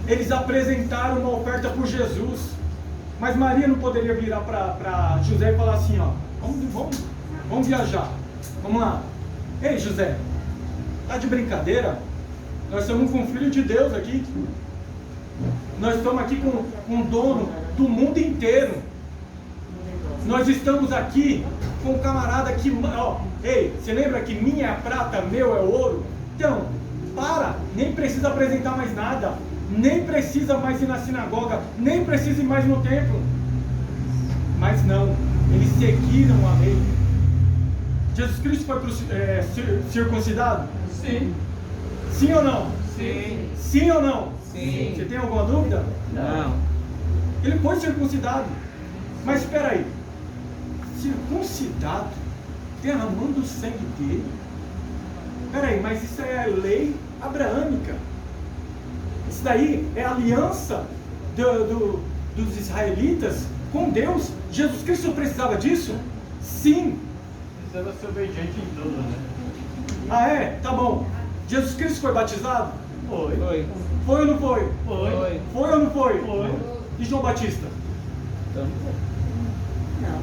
Eles apresentaram uma oferta por Jesus. Mas Maria não poderia virar para José e falar assim, ó, vamos viajar. Vamos lá. Ei, José, tá de brincadeira? Nós estamos com um filho de Deus aqui. Nós estamos aqui com um dono do mundo inteiro. Nós estamos aqui com um camarada que, ó, ei, você lembra que minha é a prata, meu é o ouro? Então, nem precisa apresentar mais nada. nem precisa mais ir na sinagoga, nem precisa ir mais no templo. Mas não, eles seguiram a lei. Jesus Cristo foi circuncidado? Sim. Sim ou não? Sim. Sim ou não? Sim. Você tem alguma dúvida? Não. Ele foi circuncidado. Mas espera aí. Circuncidado? Derramando o sangue dele? Espera aí, mas isso é a lei abraâmica. Isso daí é a aliança dos israelitas com Deus. Jesus Cristo precisava disso? Sim. Precisava ser obediente em tudo, né? Ah, é? Tá bom. Jesus Cristo foi batizado? Foi. Foi ou não foi? Foi. Foi ou não foi? Foi. E João Batista? Não.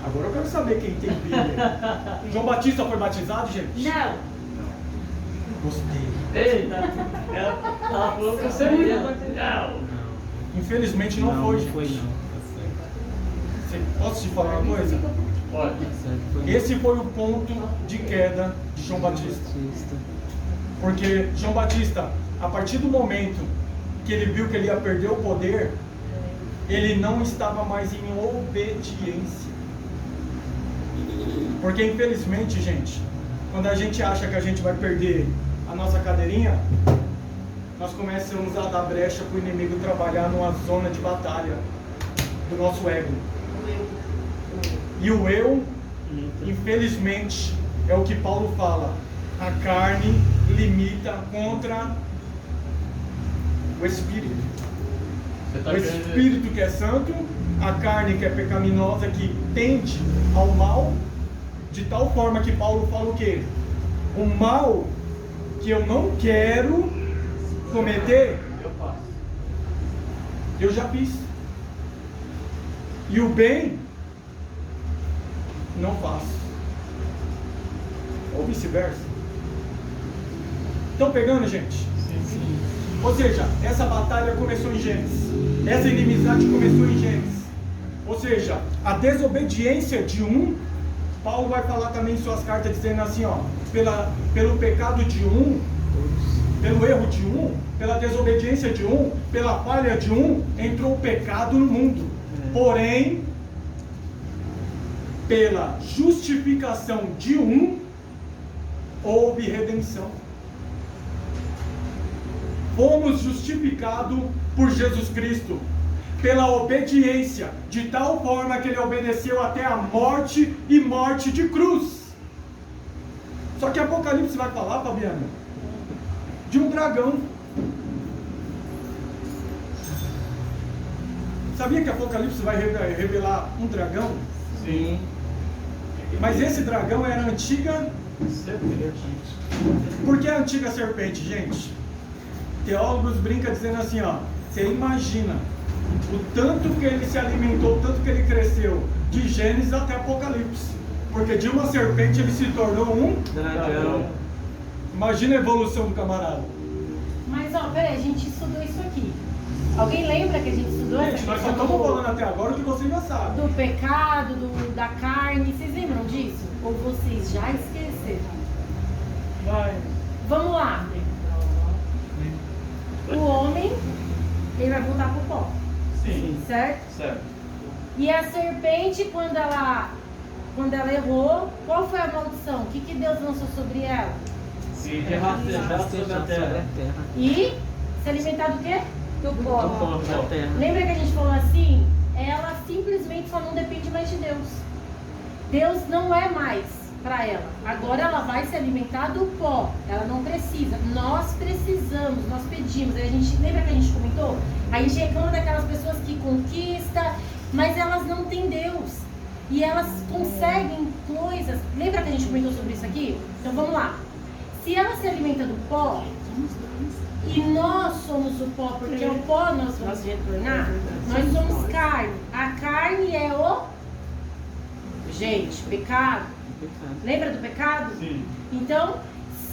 Agora eu quero saber quem tem Bíblia. João Batista foi batizado, gente? Não. Gostei. Eita, ela falou que você ia batizar. Infelizmente não, foi, gente. Posso te falar uma coisa? Pode. Esse foi o ponto de queda de João Batista. Porque João Batista, a partir do momento que ele viu que ele ia perder o poder, ele não estava mais em obediência. Porque infelizmente, gente, quando a gente acha que a gente vai perder a nossa cadeirinha, nós começamos a dar brecha para o inimigo trabalhar numa zona de batalha do nosso ego. E o eu, infelizmente, é o que Paulo fala. A carne limita contra o Espírito. Você tá O querendo dizer- Espírito que é santo, a carne que é pecaminosa, que tende ao mal, de tal forma que Paulo fala o quê? O mal que eu não quero cometer, Eu faço. eu já fiz. E o bem, não faço. Ou vice-versa. Estão pegando, gente? Ou seja, essa batalha começou em Gênesis. Essa inimizade começou em Gênesis. Ou seja, a desobediência de um, Paulo vai falar também em suas cartas dizendo assim, ó, pelo pecado de um, pelo erro de um, pela desobediência de um, pela falha de um, entrou o pecado no mundo. Porém, pela justificação de um, houve redenção. Fomos justificados por Jesus Cristo, pela obediência, de tal forma que ele obedeceu até a morte e morte de cruz. Só que Apocalipse vai falar, Fabiana, de um dragão. Sabia que Apocalipse vai revelar um dragão? Sim. Mas esse dragão era a antiga. Por que a antiga serpente, gente? Teólogos brincam dizendo assim, ó, você imagina o tanto que ele se alimentou, o tanto que ele cresceu, de Gênesis até Apocalipse. Porque de uma serpente ele se tornou um Dragão. Imagina a evolução do camarada. Mas ó, peraí, a gente estudou isso aqui. Alguém lembra que a gente estudou Gente, essa nós só questão estamos falando até agora o que vocês já sabem. do pecado, da carne? Vocês lembram disso? Ou vocês já esqueceram? Vai. Vamos lá. O homem, ele vai voltar pro pó, Sim. certo? Certo. E a serpente, quando ela errou, qual foi a maldição? O que Deus lançou sobre ela? E de rastejar sobre a terra. E se alimentar do quê? Do pó. Da terra. Lembra que a gente falou assim? Ela simplesmente só não depende mais de Deus. Deus não é mais para ela. Agora ela vai se alimentar do pó. Ela não precisa. Nós precisamos, nós pedimos. A gente, lembra que a gente comentou? A gente reclama daquelas pessoas que conquistam, mas elas não têm Deus. E elas conseguem coisas. Lembra que a gente comentou sobre isso aqui? Então vamos lá. Se ela se alimenta do pó, e nós somos o pó, porque o pó nós vamos retornar, nós somos carne. A carne é o... Gente, pecado. Lembra do pecado? Sim. Então,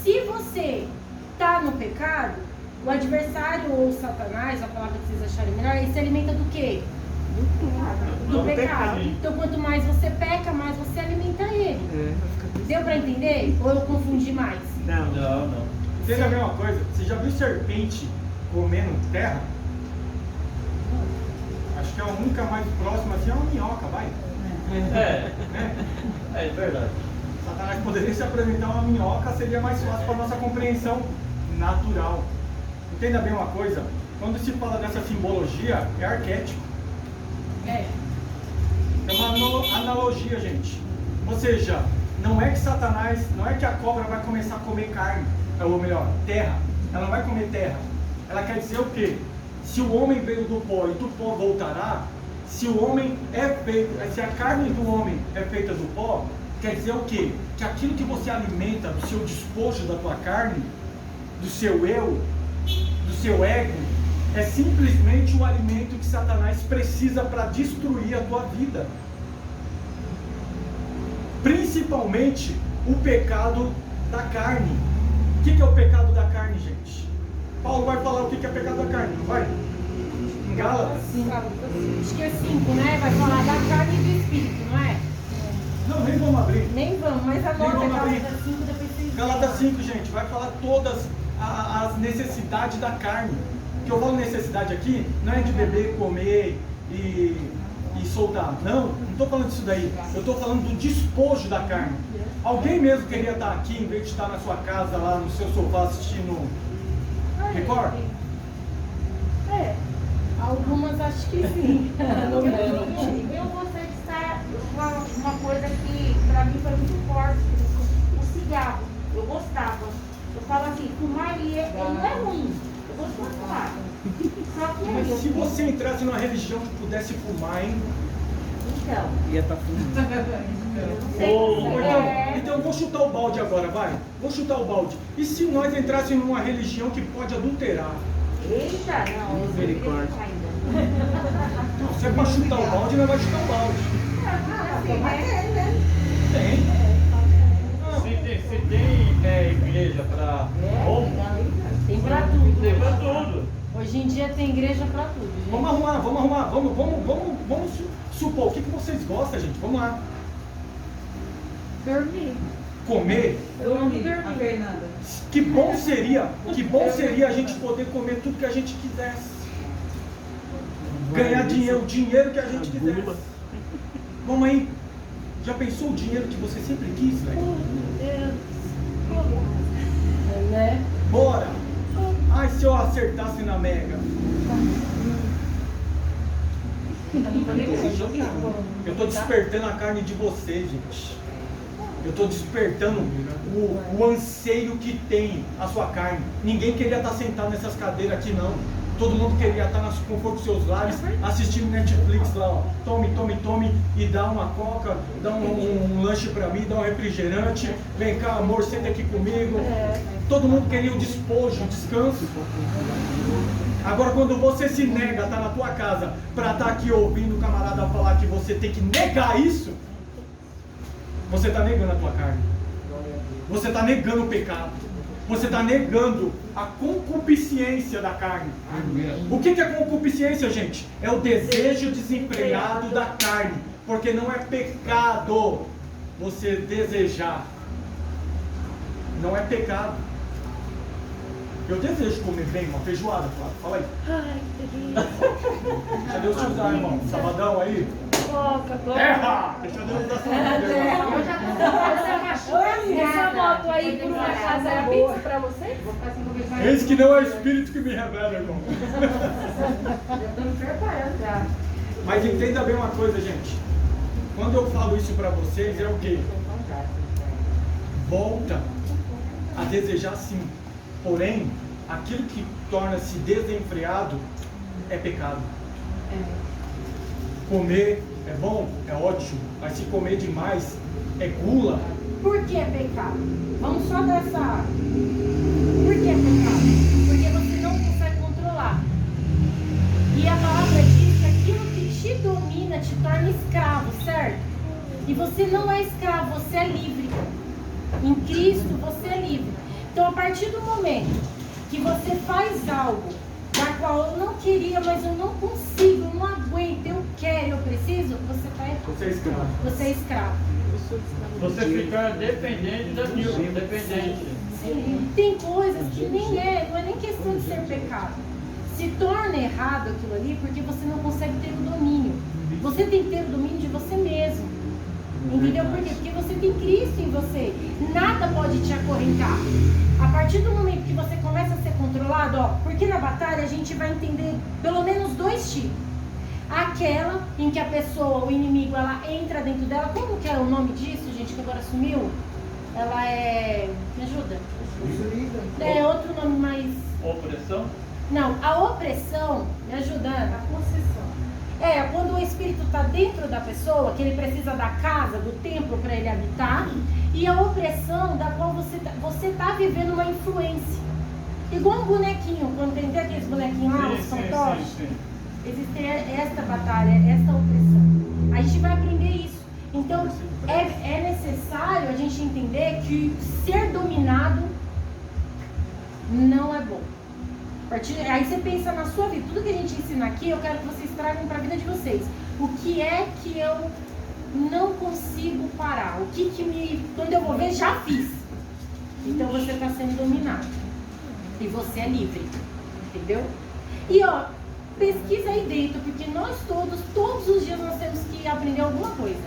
se você está no pecado, o adversário ou Satanás, a palavra que vocês acharem melhor, ele se alimenta do quê? Do pecado. Então, quanto mais você peca, mais você alimenta ele. Deu para entender? Ou eu confundi mais? Não. Entenda bem uma coisa, você já viu serpente comendo terra? Acho que a única mais próxima assim é uma minhoca, vai. É, Né? é verdade. Satanás poderia se apresentar uma minhoca, seria mais fácil para a nossa compreensão natural. Entenda bem uma coisa, quando se fala dessa simbologia, é arquétipo. É. É uma analogia, gente. Ou seja, não é que Satanás, não é que a cobra vai começar a comer carne, ou melhor, terra. Ela não vai comer terra. Ela quer dizer o quê? Se o homem veio do pó e do pó voltará, se o homem é feito, se a carne do homem é feita do pó, quer dizer o quê? Que aquilo que você alimenta do seu despojo da tua carne, do seu eu, do seu ego, é simplesmente o alimento que Satanás precisa para destruir a tua vida. Principalmente o pecado da carne. O que é o pecado da carne, gente? Paulo vai falar o que é pecado da carne, não vai? Em Gálatas? Acho que é 5, né? Vai falar da carne e do espírito, não é? Não, nem vamos abrir. Nem vamos, mas anota vamos abrir. Gálatas 5, depois vocês Gálatas veem. 5, gente, vai falar todas as necessidades da carne. Que eu falo necessidade aqui, não é de beber, comer e soltar. Não estou falando disso daí. Eu estou falando do despojo da carne. Alguém mesmo queria estar aqui em vez de estar na sua casa, lá no seu sofá assistindo Record? É. Algumas acho que sim. Eu gostaria de estar uma coisa que pra mim foi muito forte, o cigarro. Eu gostava. Eu falo assim, fumar ele não é ruim. Eu gosto de fumar. Só que Mas aí se você entrasse numa religião que pudesse fumar, hein? então, Ia estar fumando. eu não sei Ou se então eu vou chutar o balde agora, vai. Vou chutar o balde. E se nós entrássemos numa religião que pode adulterar? Eita, não, eu Misericórdia. ainda. Se é pra chutar o balde, nós vai chutar o balde. Tem. Se tem igreja para homo, Tem pra tudo. tem para tudo. Hoje em dia tem igreja pra tudo, gente. Vamos arrumar. Vamos supor. O que vocês gostam, gente? Vamos lá. Dormir. Comer. A Fernanda. Que bom seria a gente poder comer tudo que a gente quisesse. Ganhar dinheiro, o dinheiro que a gente quisesse. Vamos aí. Já pensou o dinheiro que você sempre quis, velho? Né? Bora! Ai, se eu acertasse na Mega. Eu estou despertando a carne de vocês, gente. Eu estou despertando o anseio que tem a sua carne. Ninguém queria estar sentado nessas cadeiras aqui, não. Todo mundo queria estar no conforto dos seus lares, assistindo Netflix lá, ó. Tome, e dá uma coca, dá um lanche pra mim, dá um refrigerante. Vem cá, amor, senta aqui comigo. Todo mundo queria o despojo, o descanso. Agora, quando você se nega a estar na tua casa pra estar aqui ouvindo o camarada falar que você tem que negar isso, você está negando a tua carne. Você está negando o pecado. Você está negando a concupiscência da carne. O que é concupiscência, gente? É o desejo desenfreado da carne. Porque não é pecado você desejar. Não é pecado. Eu desejo comer bem uma feijoada, Flávio. Fala aí. Ai, que delícia. Deixa Deus te usar, irmão. Sabadão aí. Coca, Erra! Deixa Deus usar sabadão. Essa moto aí por uma casa era pizza pra vocês? Eis que não é o Espírito que me revela, irmão. Eu tô me preparando já. Mas entenda bem uma coisa, gente. Quando eu falo isso pra vocês, é o quê? Volta a desejar sim. Porém, aquilo que torna-se desenfreado é pecado. Comer é bom, é ótimo, mas se comer demais é gula. Por que é pecado? Vamos só dessa. Por que é pecado? Porque você não consegue controlar. E a palavra diz que aquilo que te domina te torna escravo, certo? E você não é escravo, você é livre. Em Cristo você é livre. Então, a partir do momento que você faz algo da qual eu não queria, mas eu não consigo, eu não aguento, eu quero, eu preciso, você está errado. Você é escravo. Você é escravo. Você ficar dependente daquilo, dependente. Sim, tem coisas que não é nem questão de ser pecado. Se torna errado aquilo ali porque você não consegue ter o domínio. Você tem que ter o domínio de você mesmo. Entendeu por quê? Porque você tem Cristo em você. Nada pode te acorrentar. A partir do momento que você começa a ser controlado, ó, porque na batalha a gente vai entender pelo menos 2 tipos. Aquela em que a pessoa, o inimigo, ela entra dentro dela. Como que é o nome disso, gente, que agora sumiu? Ela é... Me ajuda? É outro nome mais... Opressão? Não, a opressão, me ajudando. A possessão. É, quando o espírito está dentro da pessoa, que ele precisa da casa, do templo para ele habitar, e a opressão da qual você tá vivendo uma influência. Igual um bonequinho, quando tem aqueles bonequinhos lá, os fantoches. Existe esta batalha, esta opressão. A gente vai aprender isso. Então, é necessário a gente entender que ser dominado não é bom. Aí você pensa na sua vida. Tudo que a gente ensina aqui, eu quero que vocês tragam para a vida de vocês. O que é que eu não consigo parar? O que me... Quando eu vou ver, já fiz. Então você está sendo dominado. E você é livre. Entendeu? E ó, pesquisa aí dentro, porque nós todos os dias nós temos que aprender alguma coisa.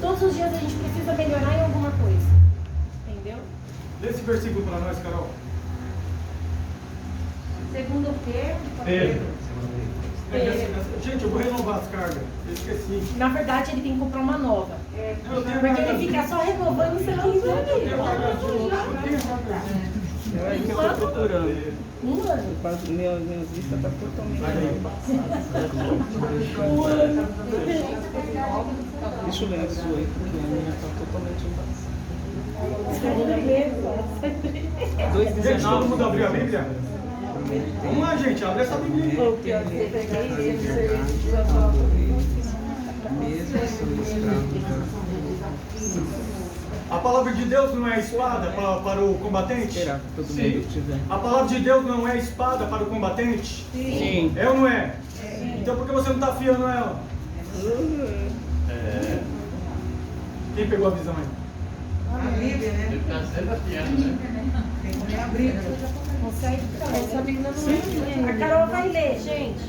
Todos os dias a gente precisa melhorar em alguma coisa. Entendeu? Lê esse versículo para nós, Carol. Segundo Pedro. Gente, eu vou renovar as cargas. Eu esqueci. Na verdade, ele tem que comprar uma nova. Eu tenho Porque carga ele fica só renovando o seu Eu tenho carga azul. Eu tenho carga azul. É que eu estou procurando. Um ano. Minhas vistas estão totalmente. Deixa eu ver a sua aí, porque a minha está totalmente embaçada. Gente, todo mundo abriu a Bíblia? Vamos lá, gente, abre essa Bíblia aí. Mesmo sou escravo. A palavra de Deus não é espada para o combatente? Será que todo mundo tiver? A palavra de Deus não é espada para o combatente? Sim. É ou não é? Então por que você não está afiando ela? Quem pegou a visão aí? A Bíblia, né? Ele está sempre afiando, né? Tem que ler a Bíblia. Consegue? Essa Bíblia não é. A Carol vai ler, gente.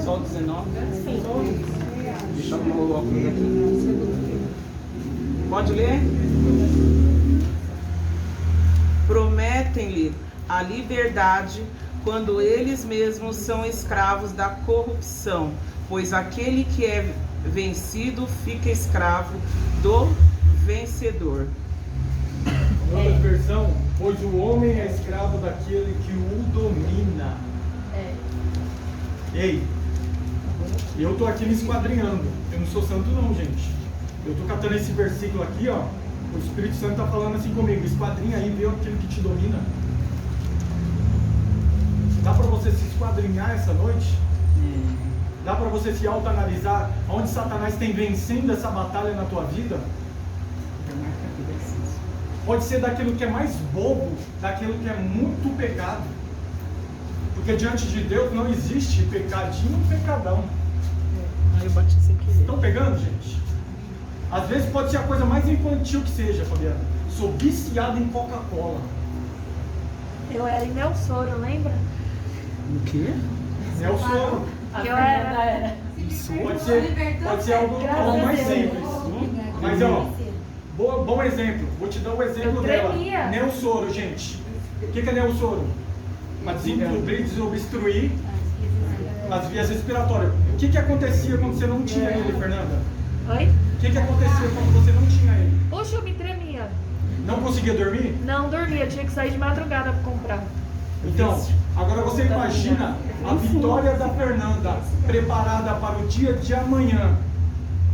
Só 19? Sim. Deixa eu arrumar o óculos aqui. Pode ler? Prometem-lhe a liberdade quando eles mesmos são escravos da corrupção, pois aquele que é vencido fica escravo do vencedor. Outra versão, pois o homem é escravo daquele que o domina. Ei, eu tô aqui me esquadrinhando. Eu não sou santo não, gente. Eu tô catando esse versículo aqui, ó. O Espírito Santo tá falando assim comigo. Esquadrinha aí, vê aquilo que te domina. Dá pra você se esquadrinhar essa noite? Dá pra você se autoanalisar onde Satanás tem vencendo essa batalha na tua vida? Pode ser daquilo que é mais bobo, daquilo que é muito pecado. Porque diante de Deus não existe pecadinho ou pecadão. Aí eu bati sem querer. Estão pegando, gente? Às vezes pode ser a coisa mais infantil que seja, Fabiana. Sou viciado em Coca-Cola. Eu era em meu soro, lembra? O quê? É o soro. Eu era. Pode ser algo mais simples. Mas ó, bom exemplo. Vou te dar o exemplo Eu dela. tremia. Neossoro, gente. O que é neossoro? Para desobstruir as vias respiratórias. O que acontecia quando você não tinha ele, Fernanda? Oi? O que acontecia quando você não tinha ele? Poxa, eu me tremia. Não conseguia dormir? Não dormia, tinha que sair de madrugada pra comprar. Então, agora você imagina a vitória da Fernanda preparada para o dia de amanhã,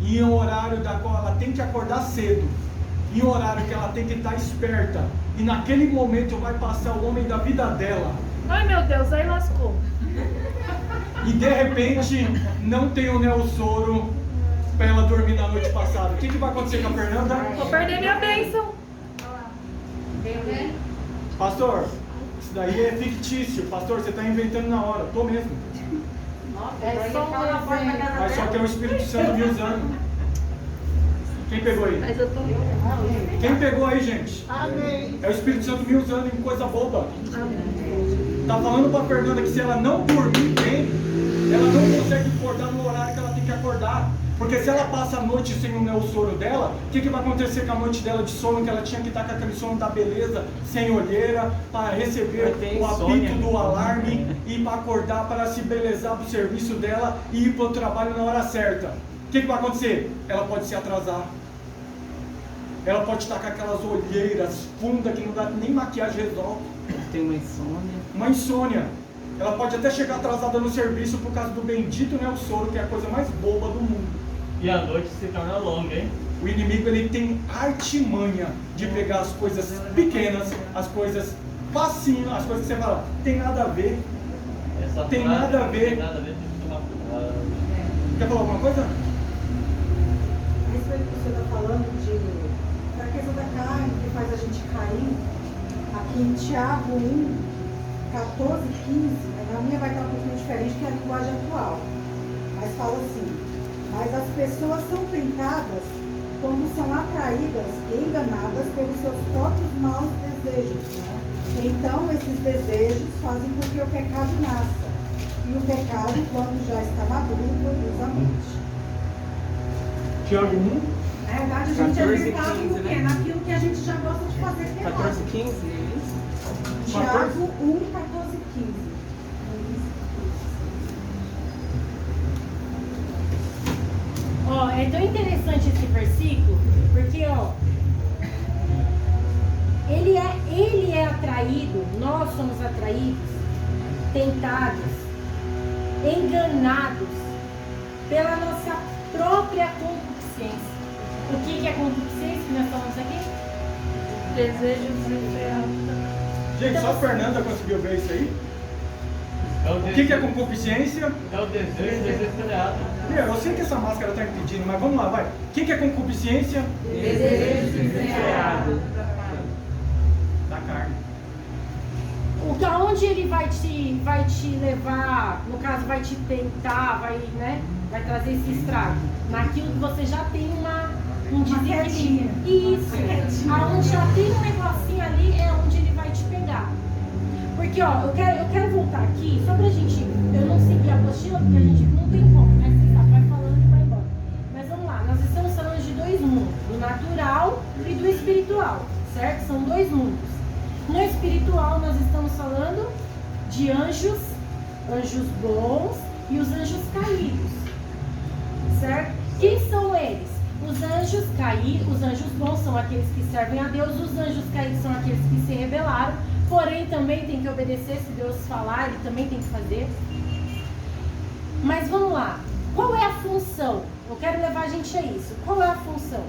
em um horário da qual ela tem que acordar cedo, em um horário que ela tem que estar esperta, e naquele momento vai passar o homem da vida dela, Ai meu Deus, aí lascou. e de repente não tem o neossoro para ela dormir na noite passada. O que vai acontecer com a Fernanda? Vou perder minha bênção. Pastor, isso daí é fictício. Pastor, você está inventando na hora. Tô mesmo. É só um Mas só que é o Espírito Santo me usando. Quem pegou aí? Mas eu tô. Quem pegou aí, gente? Amém. É o Espírito Santo me usando em coisa boba. Tá falando pra Fernanda que se ela não dormir bem, ela não consegue acordar no horário que ela tem que acordar. Porque se ela passa a noite sem o soro dela, o que vai acontecer com a noite dela de sono? Que ela tinha que estar com aquele sono da beleza, sem olheira, para receber o apito do alarme e para acordar, para se belezar para o serviço dela e ir para o trabalho na hora certa. O que vai acontecer? Ela pode se atrasar. Ela pode estar com aquelas olheiras fundas que não dá nem maquiagem resolve. Tem uma insônia. Uma insônia. Ela pode até chegar atrasada no serviço por causa do bendito soro, que é a coisa mais boba do mundo. E a noite se torna longa, hein? O inimigo ele tem artimanha de pegar as coisas pequenas, as coisas facinho, as coisas que você fala, tem nada a ver. Essa Tem frase nada a ver. Tem nada a ver, tem que tomar cuidado. Quer falar alguma coisa? A respeito do que você está falando da questão da carne que faz a gente cair, aqui em Tiago 1, 14, 15, na minha vai estar um pouquinho diferente que a linguagem atual. Mas fala assim, mas as pessoas são tentadas quando são atraídas e enganadas pelos seus próprios maus desejos. Né? Então esses desejos fazem com que o pecado nasça. E o pecado, quando já está maduro, produz a morte. Tiago 1, Na verdade, a gente é 14, tentado 15, no quê? né? Naquilo que a gente já gosta de fazer que é 14, nosso. 15, é isso? Tiago 1, 14, 15. Ó, é tão interessante esse versículo, porque, ó, ele é atraído, nós somos atraídos, tentados, enganados pela nossa própria concupiscência. O que é concupiscência que nós falamos aqui? Desejos desenfreados. gente, só a Fernanda conseguiu ver isso aí? É O que é concupiscência? É o desejo desenfreado. Eu sei que essa máscara está impedindo, mas vamos lá, vai. O que é concupiscência? Desejos desenfreados. Da carne. Aonde ele vai te levar, no caso, vai te tentar, vai trazer esse estrago? Naquilo que você já tem um desequilíbrio. Isso. Aonde já tem um negocinho ali é onde ele vai te pegar. Porque, ó, eu quero voltar aqui, só pra gente, eu não segui a apostila, porque a gente não tem como, né? Você tá, vai falando e vai embora. Mas vamos lá, nós estamos falando de dois mundos, do natural e do espiritual, certo? São dois mundos. No espiritual, nós estamos falando de anjos bons e os anjos caídos, certo? Quem são eles? Os anjos caídos, os anjos bons são aqueles que servem a Deus, os anjos caídos são aqueles que se rebelaram, porém também tem que obedecer, se Deus falar, ele também tem que fazer. Mas vamos lá, qual é a função? Eu quero levar a gente a isso. Qual é a função?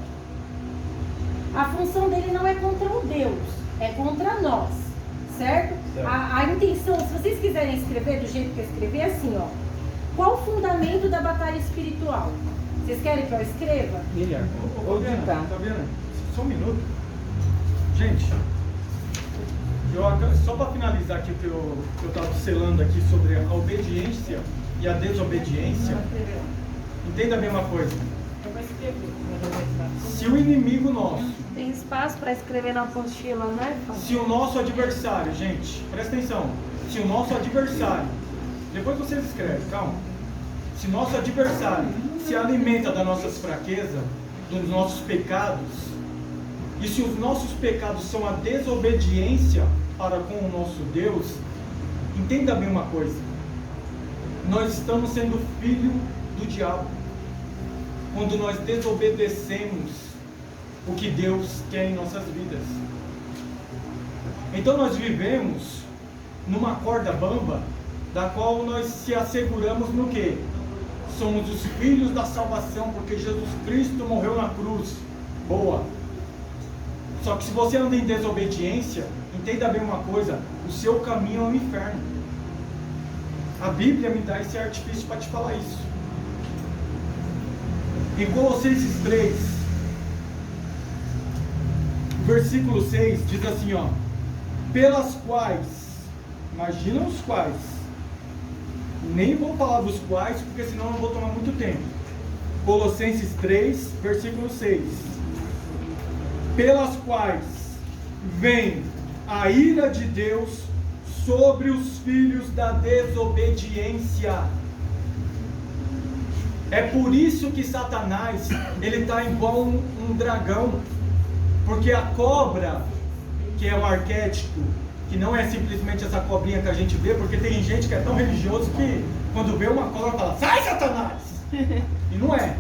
A função dele não é contra o Deus, é contra nós, certo? A intenção, se vocês quiserem escrever do jeito que eu escrevi, é assim, ó. Qual o fundamento da batalha espiritual? Vocês querem que eu escreva? Melhor. Ô, Diana, tá vendo? Só um minuto. Gente, só para finalizar aqui o que eu estava selando aqui sobre a obediência e a desobediência, entenda a mesma coisa. Eu vou escrever. Se o inimigo nosso, Tem espaço para escrever na apostila, né? se o nosso adversário, gente, presta atenção, se o nosso adversário, depois vocês escrevem, calma, se o nosso adversário se alimenta das nossas fraquezas, dos nossos pecados, e se os nossos pecados são a desobediência para com o nosso Deus, entenda bem uma coisa, nós estamos sendo filho do diabo, quando nós desobedecemos o que Deus quer em nossas vidas. Então nós vivemos numa corda bamba, da qual nós se asseguramos no quê? Somos os filhos da salvação, porque Jesus Cristo morreu na cruz. Boa. Só que se você anda em desobediência, entenda bem uma coisa, o seu caminho é o inferno. A Bíblia me dá esse artifício para te falar isso. Em Colossenses 3, versículo 6, diz assim, ó: pelas quais, imagina os quais, nem vou falar dos quais, porque senão eu vou tomar muito tempo. Colossenses 3, versículo 6. Pelas quais vem a ira de Deus sobre os filhos da desobediência. É por isso que Satanás, ele está igual um dragão. Porque a cobra, que é o arquétipo, que não é simplesmente essa cobrinha que a gente vê, porque tem gente que é tão religioso que quando vê uma cobra fala, sai Satanás! E não é.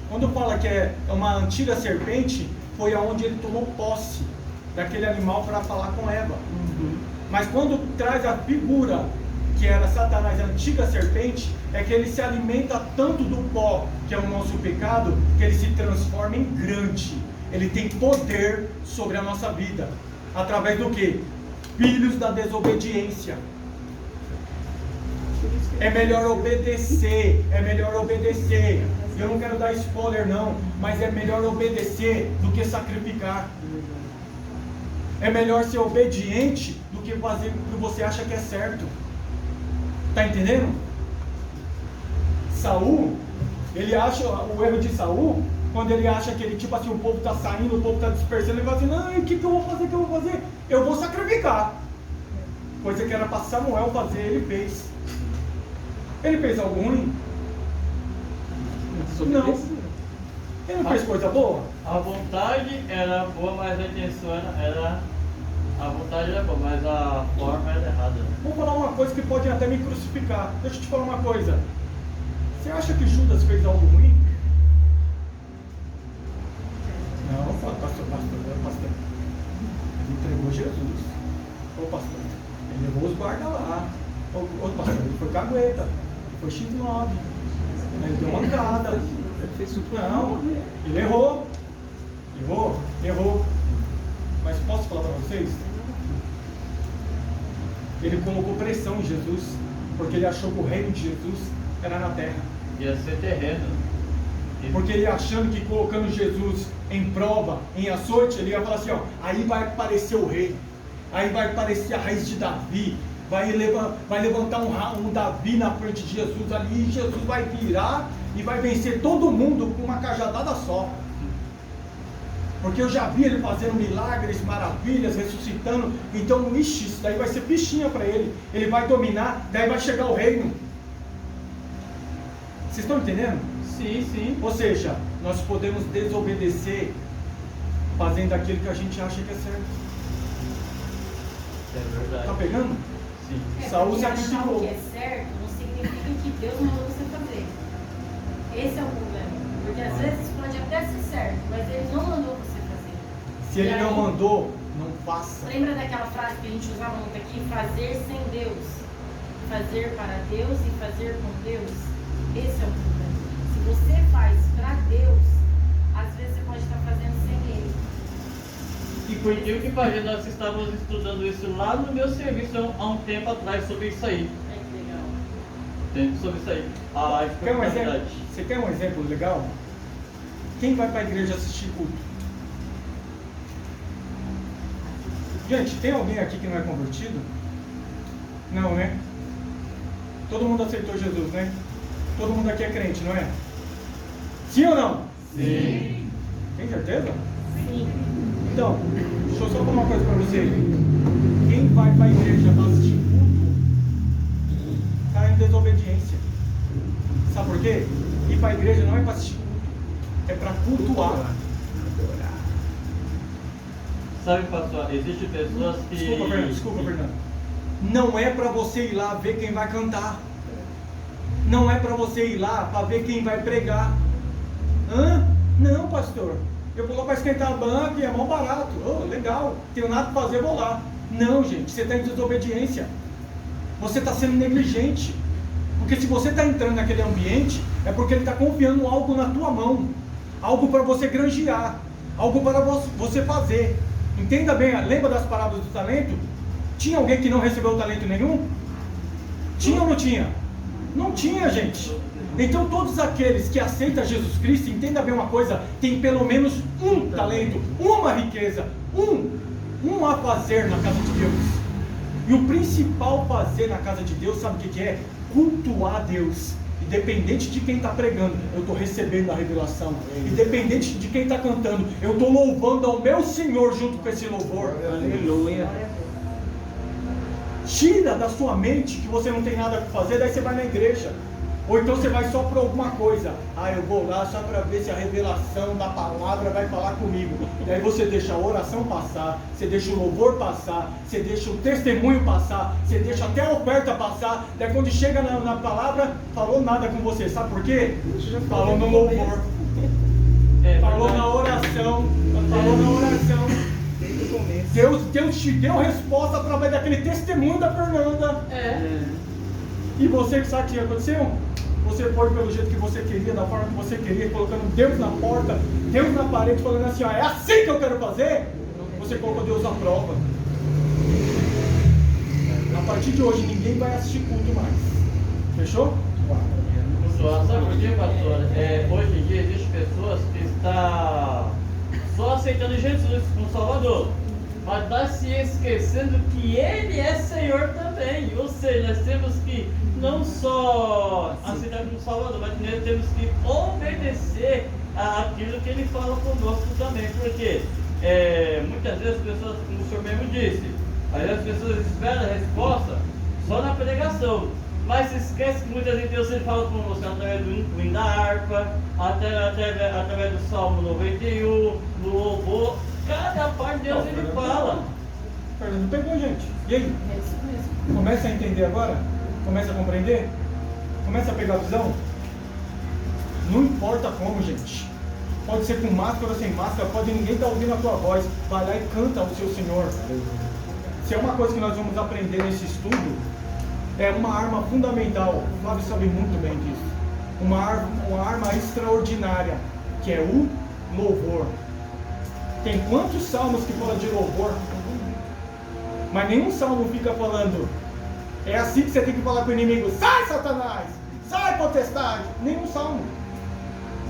Quando fala que é uma antiga serpente, foi aonde ele tomou posse daquele animal para falar com Eva. Mas quando traz a figura que era Satanás, a antiga serpente, é que ele se alimenta tanto do pó, que é o nosso pecado, que ele se transforma em grande. Ele tem poder sobre a nossa vida. Através do quê? Filhos da desobediência. É melhor obedecer, é melhor obedecer. Eu não quero dar spoiler não, mas é melhor obedecer do que sacrificar. É melhor ser obediente do que fazer o que você acha que é certo. Tá entendendo? Saul, ele acha o erro de Saul, quando ele acha que ele, tipo assim, o povo está saindo, o povo está dispersando, ele fala assim, não, o que eu vou fazer, o que eu vou fazer? Eu vou sacrificar. Coisa que era para Samuel fazer, ele fez. Ele fez algo ruim? Não. Ele não fez coisa boa? A vontade era boa, mas a intenção era... A vontade era boa, mas a forma era errada. Vou falar uma coisa que pode até me crucificar. Deixa eu te falar uma coisa. Você acha que Judas fez algo ruim? Não, pastor. Ele entregou Jesus. Ô pastor, ele levou os guardas lá. Ô pastor, ele foi cagueta. Ele foi X9. Ele deu uma mancada. Ele fez tudo. Não, ele errou. Errou. Mas posso falar para vocês? Ele colocou pressão em Jesus, porque ele achou que o reino de Jesus era na terra. Ia ser terreno. Porque ele achando que colocando Jesus em prova, em açoite, ele ia falar assim, ó, aí vai aparecer o rei, aí vai aparecer a raiz de Davi, vai levantar um Davi na frente de Jesus ali, e Jesus vai virar e vai vencer todo mundo com uma cajadada só. Porque eu já vi ele fazendo milagres, maravilhas, ressuscitando. Então, isso daí vai ser fichinha para ele. Ele vai dominar, daí vai chegar o reino. Vocês estão entendendo? Sim. Ou seja, nós podemos desobedecer fazendo aquilo que a gente acha que é certo. É verdade. Tá pegando? Sim. Saúl porque achar o sacrificou. que é certo não significa que Deus mandou você fazer. Esse é o problema. Porque às vezes pode até ser certo, mas Ele não mandou você fazer. Se ele não mandou, não faça. Lembra daquela frase que a gente usava muito aqui? Fazer sem Deus. Fazer para Deus e fazer com Deus. Esse é o problema. Se você faz para Deus, às vezes você pode estar fazendo sem Ele. E por incrível que pareça, nós estávamos estudando isso lá no meu serviço há um tempo atrás sobre isso aí. É que legal. Sobre isso aí. A Quer um exemplo? espiritualidade. Você quer um exemplo legal? Quem vai para a igreja assistir culto? Gente, tem alguém aqui que não é convertido? Não, né? Todo mundo aceitou Jesus, né? Todo mundo aqui é crente, não é? Sim ou não? Sim. Tem certeza? Sim. Então, deixa eu só falar uma coisa para você. Quem vai para a igreja para assistir culto está em desobediência. Sabe por quê? Ir para a igreja não é para assistir culto, é para cultuar. Sabe, pastor, existem pessoas que... Desculpa, Fernando. Não é para você ir lá ver quem vai cantar. Não é para você ir lá para ver quem vai pregar. Hã? Não, pastor. Eu vou lá para esquentar a banca e é mó barato. Oh, legal. Tenho nada para fazer, vou lá. Não, gente. Você está em desobediência. Você está sendo negligente. Porque se você está entrando naquele ambiente, é porque ele está confiando algo na tua mão. Algo para você granjear. Algo para você fazer. Entenda bem. Lembra das parábolas do talento? Tinha alguém que não recebeu talento nenhum? Tinha ou não tinha? Não tinha, gente. Então todos aqueles que aceitam Jesus Cristo, entenda bem uma coisa, tem pelo menos um talento, uma riqueza, um a fazer na casa de Deus. E o principal fazer na casa de Deus, sabe o que é? Cultuar Deus. E Independente de quem está pregando, eu estou recebendo a revelação. Independente de quem está cantando, eu estou louvando ao meu Senhor junto com esse louvor. Aleluia. Tira da sua mente que você não tem nada para fazer, daí você vai na igreja. Ou então você vai só para alguma coisa. Ah, eu vou lá só para ver se a revelação da palavra vai falar comigo. E aí você deixa a oração passar, você deixa o louvor passar, você deixa o testemunho passar, você deixa até a oferta passar. Daí quando chega na palavra, falou nada com você. Sabe por quê? Falou no louvor. Falou na oração. Falou na oração. Deus te deu resposta através daquele testemunho da Fernanda. E você que sabe o que aconteceu? Você foi pelo jeito que você queria, da forma que você queria, colocando Deus na porta, Deus na parede, falando assim, ó, é assim que eu quero fazer. Você colocou Deus à prova. A partir de hoje ninguém vai assistir culto mais. Fechou? Sabe por quê, pastor? Hoje em dia existem pessoas que estão só aceitando Jesus como Salvador, mas está se esquecendo que Ele é Senhor também. Ou seja, nós temos que não só aceitar como Salvador, mas nós temos que obedecer àquilo que Ele fala conosco também. Porque muitas vezes as pessoas, como o senhor mesmo disse, às vezes as pessoas esperam a resposta só na pregação. Mas se esquece que muitas vezes Deus fala conosco através do hino da harpa, através do Salmo 91, do louvor. Cada parte de Deus Ele fala. Fernando pegou, gente. E aí? É isso mesmo. Começa a entender agora? Começa a compreender? Começa a pegar a visão? Não importa como, gente. Pode ser com máscara ou sem máscara, pode ninguém estar ouvindo a tua voz. Vai lá e canta ao seu Senhor. Se é uma coisa que nós vamos aprender nesse estudo, é uma arma fundamental. O Flávio sabe muito bem disso. Uma arma extraordinária, que é o louvor. Tem quantos salmos que falam de louvor? Mas nenhum salmo fica falando, é assim que você tem que falar com o inimigo, sai Satanás, sai potestade. Nenhum salmo.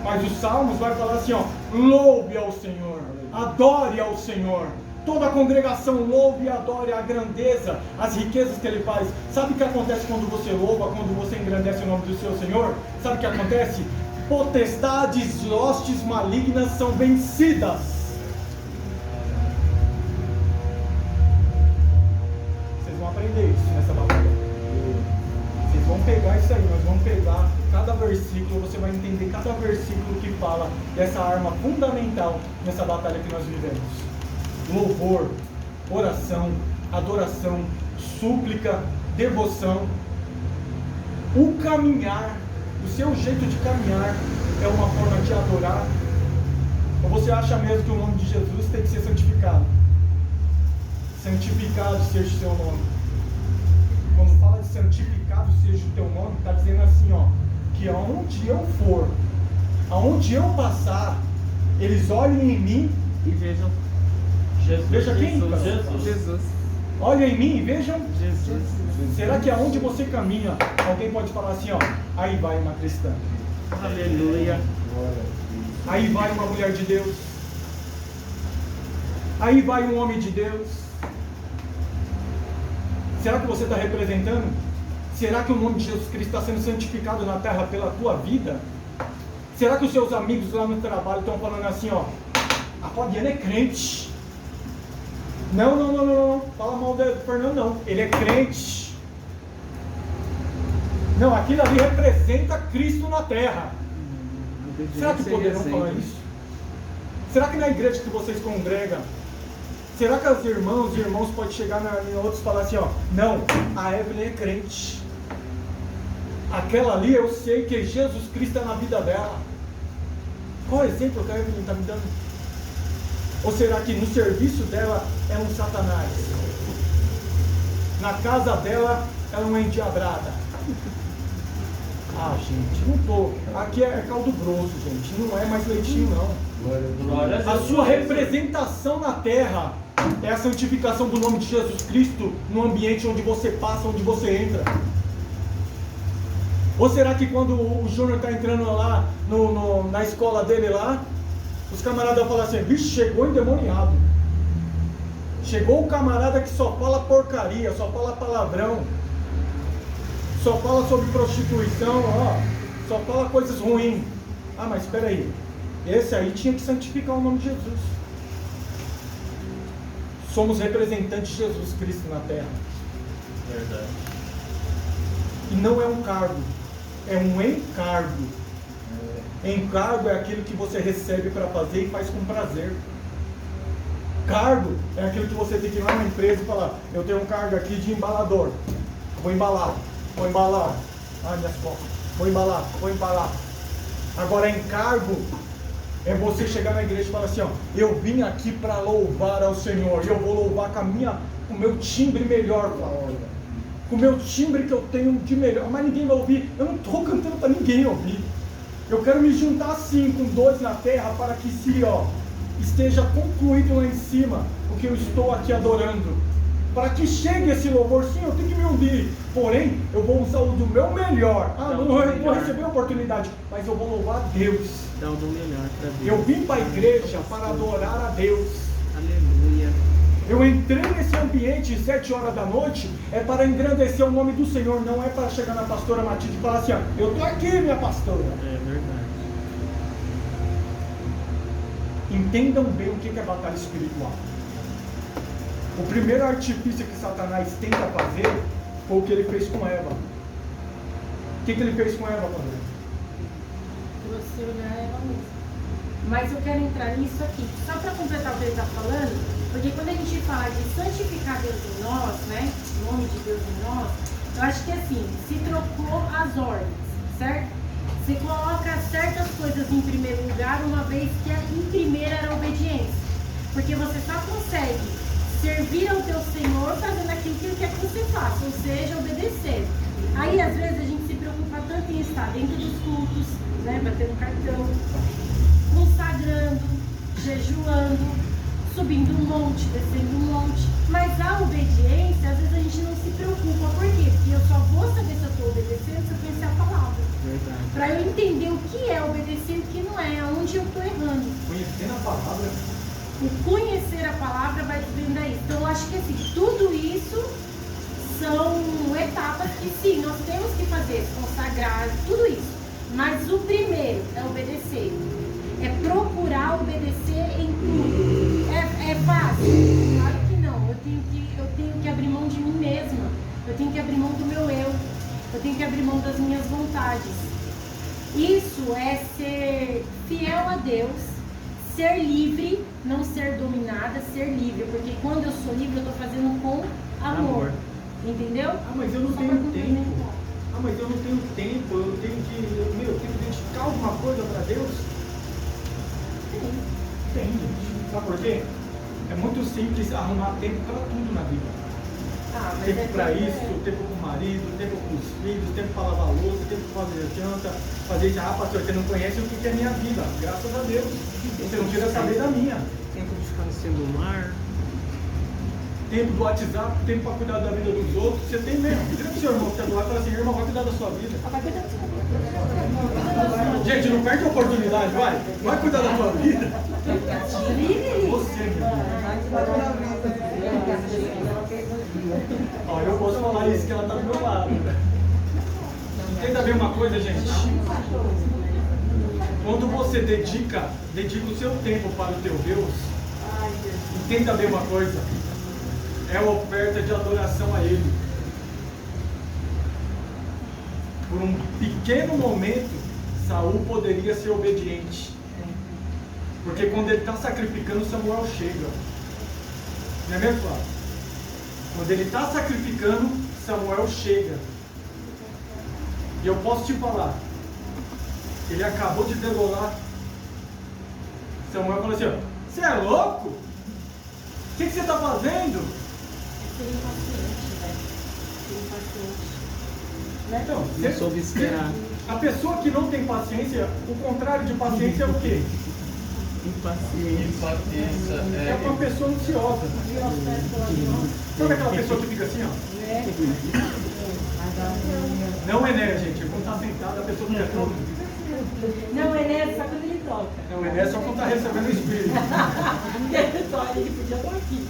Mas os salmos vai falar assim, ó, louve ao Senhor, adore ao Senhor. Toda a congregação louve e adore a grandeza, as riquezas que Ele faz. Sabe o que acontece quando você louva, quando você engrandece o nome do seu Senhor? Sabe o que acontece? Potestades e hostes malignas são vencidas. Vocês vão aprender isso nessa batalha. Vocês vão pegar isso aí, nós vamos pegar cada versículo, você vai entender cada versículo que fala dessa arma fundamental nessa batalha que nós vivemos. Louvor, oração, adoração, súplica, devoção. O caminhar, o seu jeito de caminhar é uma forma de adorar. Ou você acha mesmo que o nome de Jesus tem que ser santificado? Santificado seja o seu nome. Quando fala de santificado seja o teu nome, está dizendo assim, ó, que aonde eu for, aonde eu passar, eles olhem em mim E vejam Jesus. Veja quem? Jesus. Olhem em mim e vejam. Jesus. Será que aonde você caminha, alguém pode falar assim, ó, aí vai uma cristã, Aleluia. aí vai uma mulher de Deus, aí vai um homem de Deus? Será que você está representando? Será que o nome de Jesus Cristo está sendo santificado na terra pela tua vida? Será que os seus amigos lá no trabalho estão falando assim, ó, a Fabiana é crente? Não, fala mal do Fernando não, ele é crente. Não, aquilo ali representa Cristo na terra. Será que poderão falar isso? Será que na igreja que vocês congregam, será que as irmãs e irmãos podem chegar em outros e falar assim, ó, não, a Evelyn é crente. Aquela ali eu sei que Jesus Cristo está na vida dela. Qual exemplo que a Evelyn está me dando? Ou será que no serviço dela é um Satanás? Na casa dela ela é uma endiabrada? Ah, gente, não tô. Aqui é caldo grosso, gente. Não é mais leitinho, não. A sua representação na terra é a santificação do nome de Jesus Cristo no ambiente onde você passa, onde você entra. Ou será que quando o Júnior está entrando lá na escola dele lá, os camaradas falam assim, vixe, chegou endemoniado. Chegou o camarada que só fala porcaria, só fala palavrão, só fala sobre prostituição, ó. só fala coisas ruins. Ah, mas espera aí. Esse aí tinha que santificar o nome de Jesus. Somos representantes de Jesus Cristo na terra. Verdade. E não é um cargo, é um encargo. Encargo é aquilo que você recebe para fazer e faz com prazer. Cargo é aquilo que você tem que ir lá na empresa e falar: eu tenho um cargo aqui de embalador. Vou embalar. Ai, minhas costas. Vou embalar. Agora, encargo é você chegar na igreja e falar assim: ó, eu vim aqui para louvar ao Senhor. E eu vou louvar com o meu timbre melhor, com o meu timbre que eu tenho de melhor. Mas ninguém vai ouvir. Eu não estou cantando para ninguém ouvir. Eu quero me juntar assim com 2 na terra para que esteja concluído lá em cima o que eu estou aqui adorando. Para que chegue esse louvor, sim, eu tenho que me ouvir. Porém, eu vou usar o do meu melhor. Não vou receber a oportunidade, mas eu vou louvar a Deus. Dá o do melhor para Deus. Eu vim para a igreja para adorar a Deus. Aleluia. Eu entrei nesse ambiente às 7 horas da noite, é para engrandecer o nome do Senhor, não é para chegar na pastora Matilde e falar assim: ó, eu estou aqui, minha pastora. É verdade. Entendam bem o que é batalha espiritual. O primeiro artifício que Satanás tenta fazer foi o que ele fez com Eva. O que ele fez com Eva, padre? Você olhar ela mesma. Mas eu quero entrar nisso aqui, só para completar o que ele está falando, porque quando a gente fala de santificar Deus em nós, né, o nome de Deus em nós, eu acho que assim, se trocou as ordens, certo? Você coloca certas coisas em primeiro lugar, uma vez que em primeiro era a obediência. Porque você só consegue servir ao teu Senhor fazendo aquilo que Ele quer que você faça, ou seja, obedecer. Aí às vezes a gente se preocupa tanto em estar dentro dos cultos, né, batendo cartão, consagrando, jejuando, subindo um monte, descendo um monte. Mas a obediência, às vezes a gente não se preocupa. Por quê? Porque eu só vou saber se eu estou obedecendo se eu conhecer a palavra. Para eu entender o que é obedecer e o que não é, aonde eu estou errando. Conhecendo a palavra. O conhecer a palavra vai desvendar isso. Então eu acho que assim, tudo isso são etapas que sim, nós temos que fazer, consagrar, tudo isso. Mas o primeiro é obedecer. É procurar obedecer em tudo. É fácil? Claro que não. Eu tenho que abrir mão de mim mesma. Eu tenho que abrir mão do meu eu. Eu tenho que abrir mão das minhas vontades. Isso é ser fiel a Deus, ser livre, não ser dominada, ser livre. Porque quando eu sou livre, eu estou fazendo com amor. Entendeu? Mas eu não Só tenho pra tempo. complementar. Mas eu não tenho tempo. Eu tenho que dedicar alguma coisa para Deus. Tem, gente. Sabe por quê? É muito simples arrumar tempo para tudo na vida. Tempo para isso, tempo com o marido, tempo com os filhos, tempo para lavar a louça, tempo para fazer janta, fazer isso. Pastor, você não conhece o que é minha vida. Graças a Deus. Você não queira saber da minha. Tempo de ficar no celular. Tempo do WhatsApp, tempo para cuidar da vida dos outros. Você tem mesmo. Vira pro seu irmão que está do lado e fala assim: irmão, vai cuidar da sua vida. Gente, não perde a oportunidade, vai. Vai cuidar da sua vida. Você, meu irmão. Ó, eu posso falar isso, que ela está do meu lado. Entenda bem uma coisa, gente. Quando você dedica o seu tempo para o teu Deus, entenda bem uma coisa. É uma oferta de adoração a Ele. Por um pequeno momento, Saul poderia ser obediente. Porque quando ele está sacrificando, Samuel chega. Não é mesmo, Flávio? Quando ele está sacrificando, Samuel chega. E eu posso te falar, ele acabou de degolar. Samuel falou assim: ó, você é louco? O que você está fazendo? Ser impaciente, velho. Ser impaciente. Né? Então, Não soube esperar. A pessoa que não tem paciência, o contrário de paciência é o quê? Impaciente. Impaciência É uma pessoa ansiosa. Sabe aquela pessoa que fica assim, ó? Não é, né, gente? Quando está sentada, a pessoa fica toda. Não, Enéas só quando ele toca. Não, ele é só quando está recebendo o Espírito. Ele podia estar aqui.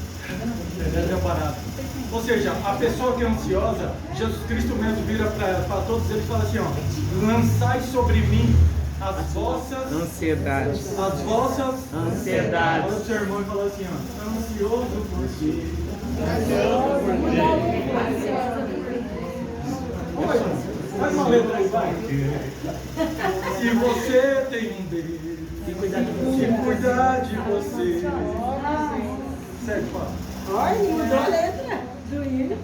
Ele é parado. Ou seja, a pessoa que é ansiosa, Jesus Cristo mesmo vira para todos eles e fala assim, ó, lançai sobre mim as vossas Ansiedades. As vossas Ansiedades. Olha o seu irmão e fala assim, ó, ansioso por ti. Faz uma letra aí, vai. Se você tem um Deus, se cuidar de você. Segue, fala. Olha, mudou a letra do hino.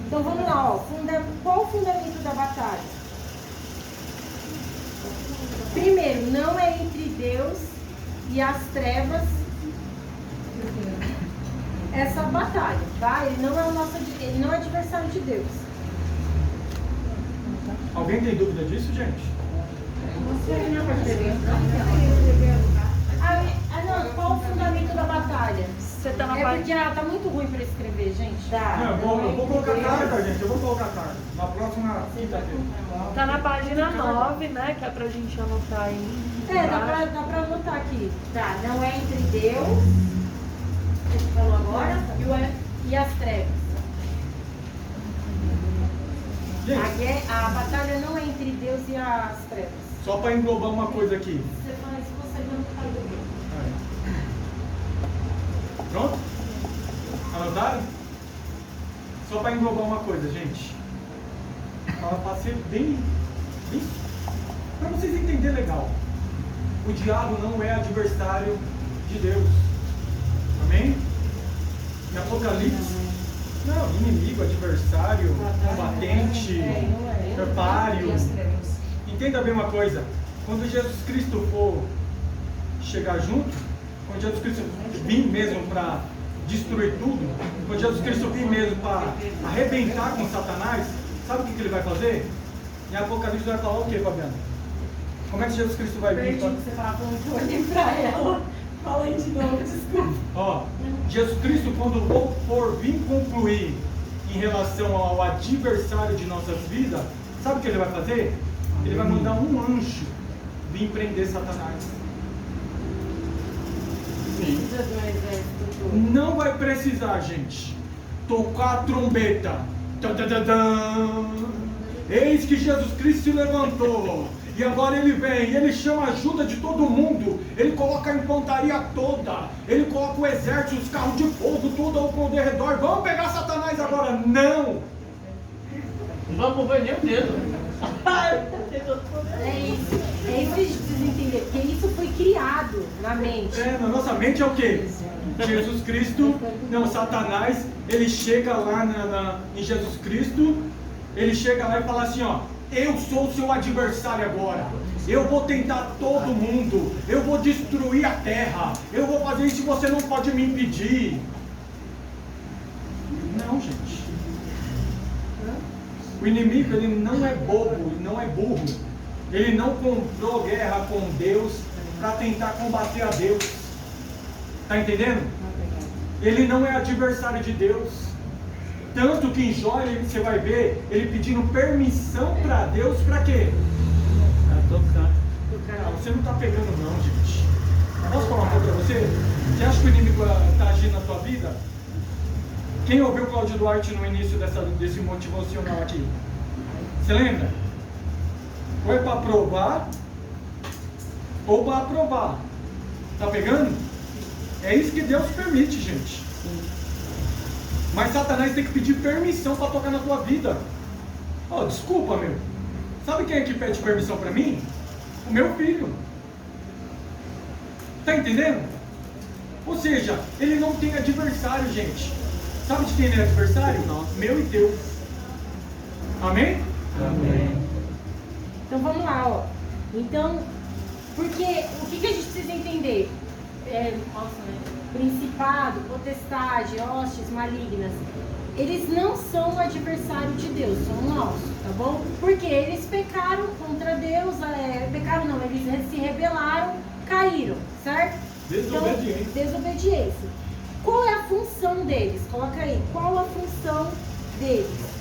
Então vamos lá, ó. Qual o fundamento da batalha? Primeiro, não é entre Deus e as trevas essa batalha, tá? Ele não é adversário de Deus. Alguém tem dúvida disso, gente? Não, qual o fundamento da batalha? Você tá na É parte. porque tá muito ruim para escrever, gente. Tá. Não, eu vou colocar carta, gente. Eu vou colocar carta. Na próxima quinta-feira. Tá na página 9, né? Que é pra gente anotar aí. Dá pra anotar aqui. Tá, não é entre Deus, você falou agora, E as trevas. Gente, A batalha não é entre Deus e as trevas. só para englobar uma coisa aqui. Você fala isso, você não faz o quê? Pronto? Anotaram? Só para englobar uma coisa, gente. Para ser bem para vocês entenderem legal. O diabo não é adversário de Deus. Amém? Em Apocalipse, não, inimigo, adversário, combatente, prepário. Entenda bem uma coisa. Quando Jesus Cristo for chegar junto, quando Jesus Cristo vir mesmo para destruir tudo, quando Jesus Cristo vir mesmo para arrebentar com Satanás, sabe o que ele vai fazer? Em Apocalipse vai falar o que, Fabiana? Como é que Jesus Cristo vai vir? Você fala muito, eu olhei pra ela. Fala aí de novo, desculpa. Ó, Jesus Cristo, quando for vir concluir em relação ao adversário de nossas vidas, sabe o que ele vai fazer? Ele vai mandar um anjo vir prender Satanás. Precisa de um exército todo. Não vai precisar, gente, tocar a trombeta. Tan, tan, tan, tan. Eis que Jesus Cristo se levantou. E agora ele vem, ele chama a ajuda de todo mundo. Ele coloca a infantaria toda. Ele coloca o exército, os carros de fogo, tudo ao redor. Vamos pegar Satanás agora. Não! Não vamos mover nem o dedo. É isso que a gente precisa entender, porque isso foi criado na mente. Na nossa mente é o quê? Jesus Cristo, não, Satanás, ele chega lá em Jesus Cristo, ele chega lá e fala assim, ó, eu sou o seu adversário agora, eu vou tentar todo mundo, eu vou destruir a terra, eu vou fazer isso e você não pode me impedir. Não, gente. O inimigo, ele não é bobo, ele não é burro. Ele não comprou guerra com Deus para tentar combater a Deus. Está entendendo? Ele não é adversário de Deus. Tanto que em Jó, você vai ver ele pedindo permissão para Deus para quê? Para tocar. Ah, você não está pegando não, gente. Posso falar uma coisa para você? Você acha que o inimigo está agindo na tua vida? Quem ouviu o Cláudio Duarte no início desse motivacional aqui? Você lembra? Ou é para provar, ou para aprovar. Tá pegando? É isso que Deus permite, gente. Mas Satanás tem que pedir permissão para tocar na tua vida. Oh, desculpa, meu. Sabe quem é que pede permissão para mim? O meu filho. Tá entendendo? Ou seja, ele não tem adversário, gente. Sabe de quem ele é adversário? Meu e teu. Amém? Amém. Então vamos lá, ó. Então, porque o que a gente precisa entender? Principado, potestade, hostes malignas, eles não são adversário de Deus, são nossos, tá bom? Porque eles pecaram contra Deus, pecaram não, eles se rebelaram, caíram, certo? Desobediência. Então, desobediência. Qual é a função deles? Coloca aí, qual a função deles?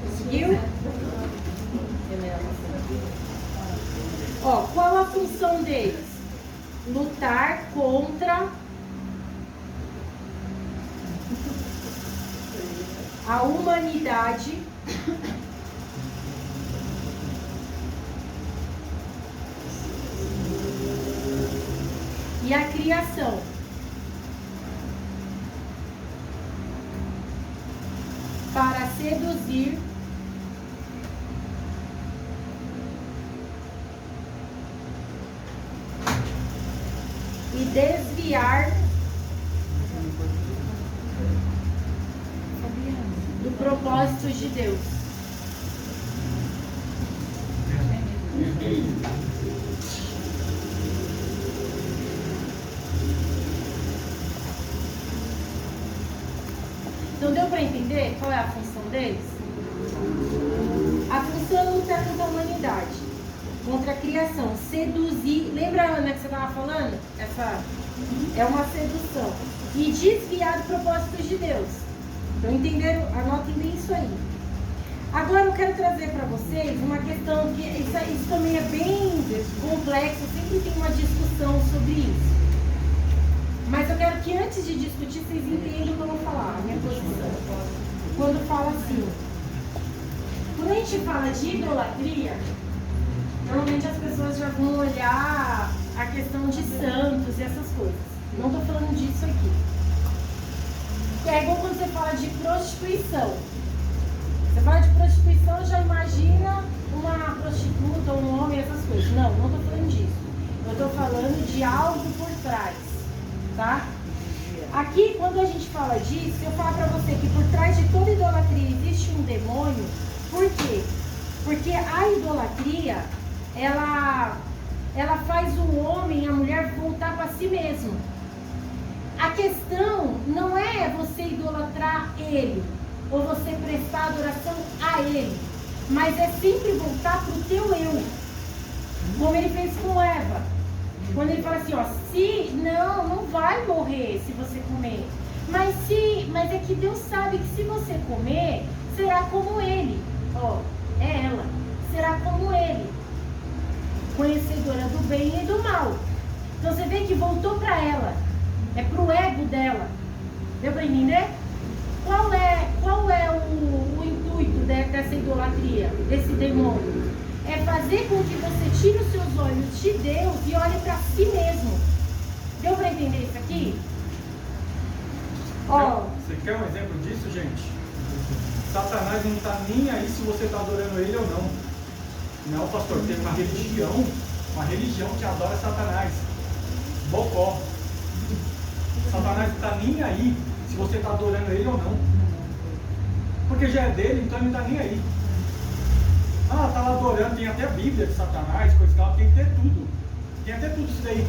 Conseguiu? Ó, qual a função deles? Lutar contra a humanidade e a criação. Para seduzir e desviar do propósito de Deus. Então deu para entender qual é a função deles? A função é lutar contra a humanidade, contra a criação, seduzir. Lembra, Ana, que você estava falando? Essa é uma sedução. E desviar do propósito de Deus. Então entenderam? Anotem bem isso aí. Agora eu quero trazer para vocês uma questão que isso também é bem complexo, sempre tem uma discussão sobre isso. Mas eu quero que antes de discutir vocês entendam o que eu vou falar, a minha posição. Quando fala assim, quando a gente fala de idolatria, normalmente as pessoas já vão olhar a questão de santos e essas coisas. Não estou falando disso aqui. É igual quando você fala de prostituição. Você fala de prostituição, já imagina uma prostituta, um homem, essas coisas. Não estou falando disso. Eu estou falando de algo por trás, tá? Aqui, quando a gente fala disso, eu falo para você que por trás de toda idolatria existe um demônio. Por quê? Porque a idolatria, ela faz o homem e a mulher voltar para si mesmo. A questão não é você idolatrar ele, ou você prestar adoração a ele, mas é sempre voltar para o teu eu, como ele fez com Eva. Quando ele fala assim, ó, se não vai morrer se você comer, mas é que Deus sabe que se você comer, será como ele, ó, é ela, será como ele, conhecedora do bem e do mal. Então você vê que voltou para ela, é pro ego dela. Deu para entender? Qual é o intuito dessa idolatria, desse demônio? É fazer com que você tire os seus olhos de Deus e olhe para si mesmo. Deu para entender isso aqui? Ó, Você quer um exemplo disso, gente? Satanás não está nem aí se você está adorando ele ou não. Não, pastor, tem uma religião que adora Satanás. Bocó. Satanás não está nem aí se você está adorando ele ou não. Porque já é dele, então ele não está nem aí. Ah, está lá adorando, tem até a Bíblia de Satanás, coisa e tal, tem que ter tudo. Tem até tudo isso daí.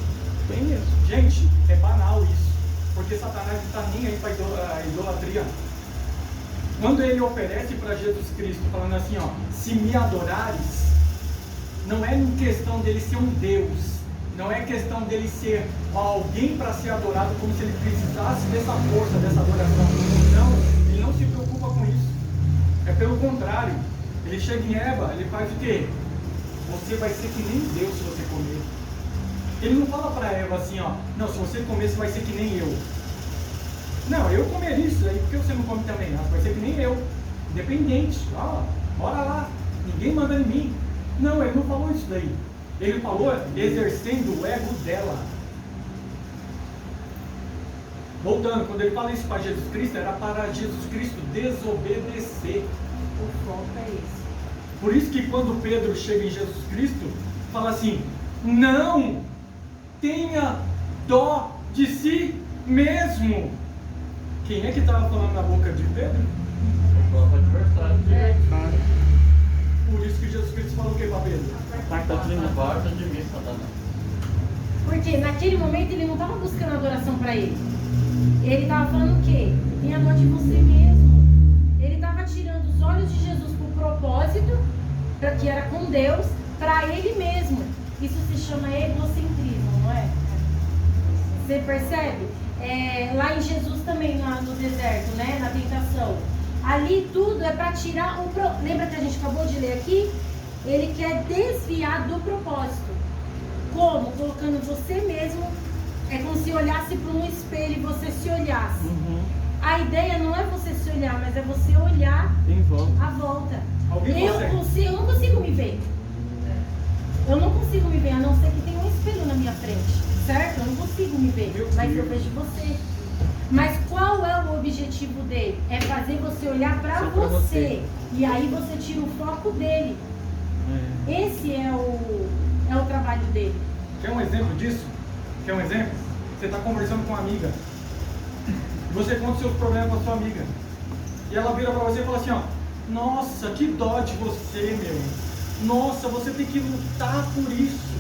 Tem mesmo. Gente, é banal isso. Porque Satanás não está nem aí para a idolatria. Quando ele oferece para Jesus Cristo, falando assim, ó, se me adorares, não é em questão dele ser um Deus. Não é questão dele ser alguém para ser adorado como se ele precisasse dessa força, dessa adoração. Não, ele não se preocupa com isso. É pelo contrário. Ele chega em Eva, ele faz o quê? Você vai ser que nem Deus se você comer. Ele não fala para Eva assim, ó, não, se você comer, você vai ser que nem eu. Não, eu comeria isso aí, por que você não come também? Não, você vai ser que nem eu. Independente, ó, bora lá, ninguém manda em mim. Não, ele não falou isso daí. Ele falou exercendo o ego dela. Voltando, quando ele fala isso para Jesus Cristo, era para Jesus Cristo desobedecer. o foco é esse. Por isso que quando Pedro chega em Jesus Cristo, fala assim, não tenha dó de si mesmo. Quem é que estava falando na boca de Pedro? O próprio adversário. Por isso que Jesus Cristo falou o que para Pedro? Aparta de mim, Satanás. Porque naquele momento ele não estava buscando adoração para ele. Ele estava falando o quê? Tenha dó de você mesmo. Ele estava tirando os olhos de Jesus para o propósito, que era com Deus, para ele mesmo. Isso se chama egocentrismo, não é? Você percebe? Lá em Jesus também, no deserto, né? Na tentação. Ali tudo é para tirar o lembra que a gente acabou de ler aqui? Ele quer desviar do propósito. Como? Colocando você mesmo. É como se olhasse para um espelho e você se olhasse. A ideia não é você se olhar, mas é você olhar Em volta. à volta. Alguém Eu consegue? não consigo me ver. Eu não consigo me ver, a não ser que tenha um espelho na minha frente. Certo? Eu não consigo me ver, mas eu vejo você. Mas qual é o objetivo dele? É fazer você olhar para Só pra você. E aí você tira o foco dele. Esse é o trabalho dele. Quer um exemplo disso? Quer um exemplo? Você está conversando com uma amiga. E você conta os seus problemas com a sua amiga. E ela vira para você e fala assim, ó. Nossa, que dó de você, meu. Nossa, você tem que lutar por isso.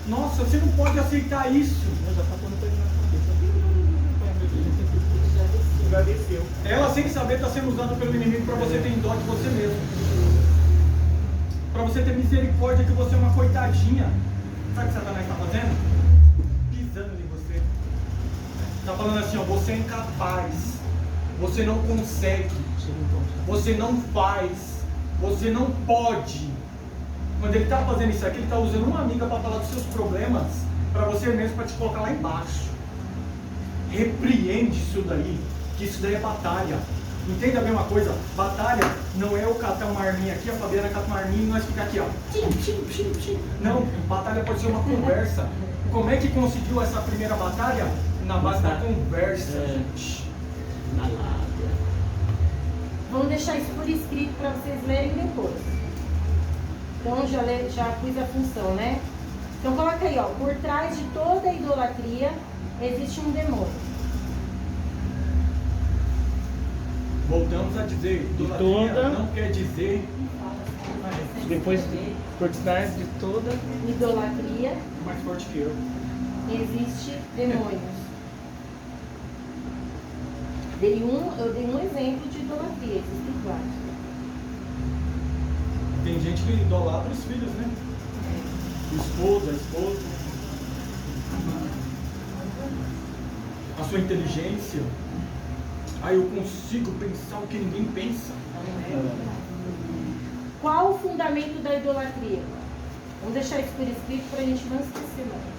Nossa, você não pode aceitar isso. Já tá pondo coisa na cabeça. Já desceu. Ela, sem saber, está sendo usada pelo inimigo para você ter dó de você mesmo. Para você ter misericórdia que você é uma coitadinha. Sabe o que Satanás está fazendo? Pisando em você. Está falando assim, ó, você é incapaz. Você não consegue. Você não faz. Você não pode. Quando ele está fazendo isso aqui, ele está usando uma amiga para falar dos seus problemas para você mesmo, para te colocar lá embaixo. Repreende isso daí, que isso daí é batalha. Entenda bem uma coisa, batalha não é eu catar uma arminha aqui, a Fabiana cata uma arminha e nós ficar aqui, ó. Não, batalha pode ser uma conversa. Como é que conseguiu essa primeira batalha? Na base da conversa, gente. Na lábia. Vamos deixar isso por escrito para vocês lerem depois. Então já pus a função, né? Então coloca aí, ó. Por trás de toda idolatria existe um demônio. Voltamos a dizer, idolatria toda- não quer dizer Depois, por trás de toda. Idolatria mais forte que eu. existe demônios. Eu dei um exemplo de idolatria, existem vários. Tem gente que idolatra os filhos, né? O esposo, a esposa. A sua inteligência. Aí eu consigo pensar o que ninguém pensa. Qual o fundamento da idolatria? Vamos deixar isso por escrito para a gente não esquecer mais.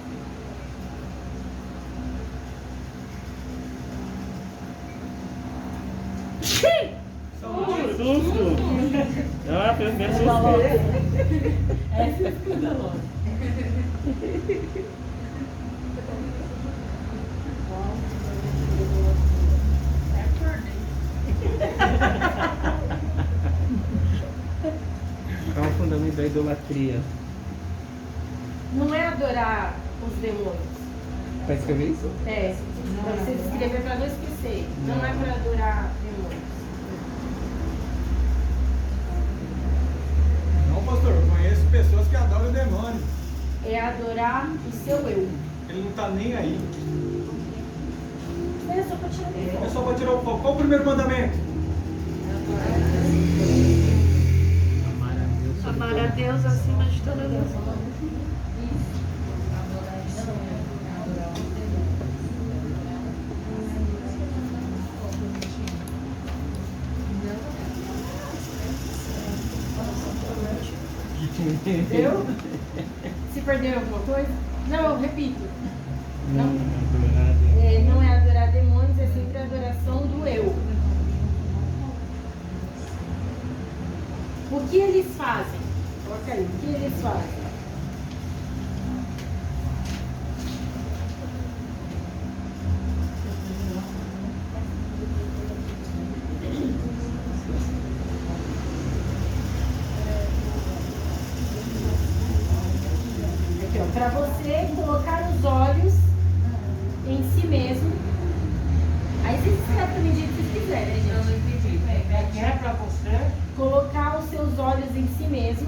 Susto! Ah, pelo menos susto. Essa é escandalosa. Qual é o fundamento da idolatria? Não é adorar os demônios. Vai escrever isso? É, para vocês escrever para não esquecer. Não é para adorar demônios. Não, pastor, eu conheço pessoas que adoram o demônio. É adorar o seu eu. Ele não está nem aí. É só para tirar É só para tirar o foco. Qual o primeiro mandamento? Amar a Deus acima de todas as coisas. Entendeu? Se perdeu alguma coisa? Não, eu repito. Não. Não é adorar demônios, é sempre a adoração do eu. O que eles fazem? Coloca aí, o que eles fazem? Para você colocar os olhos em si mesmo. Aí vocês escrevem do jeito que vocês quiserem, né, gente? É para você? Colocar os seus olhos em si mesmo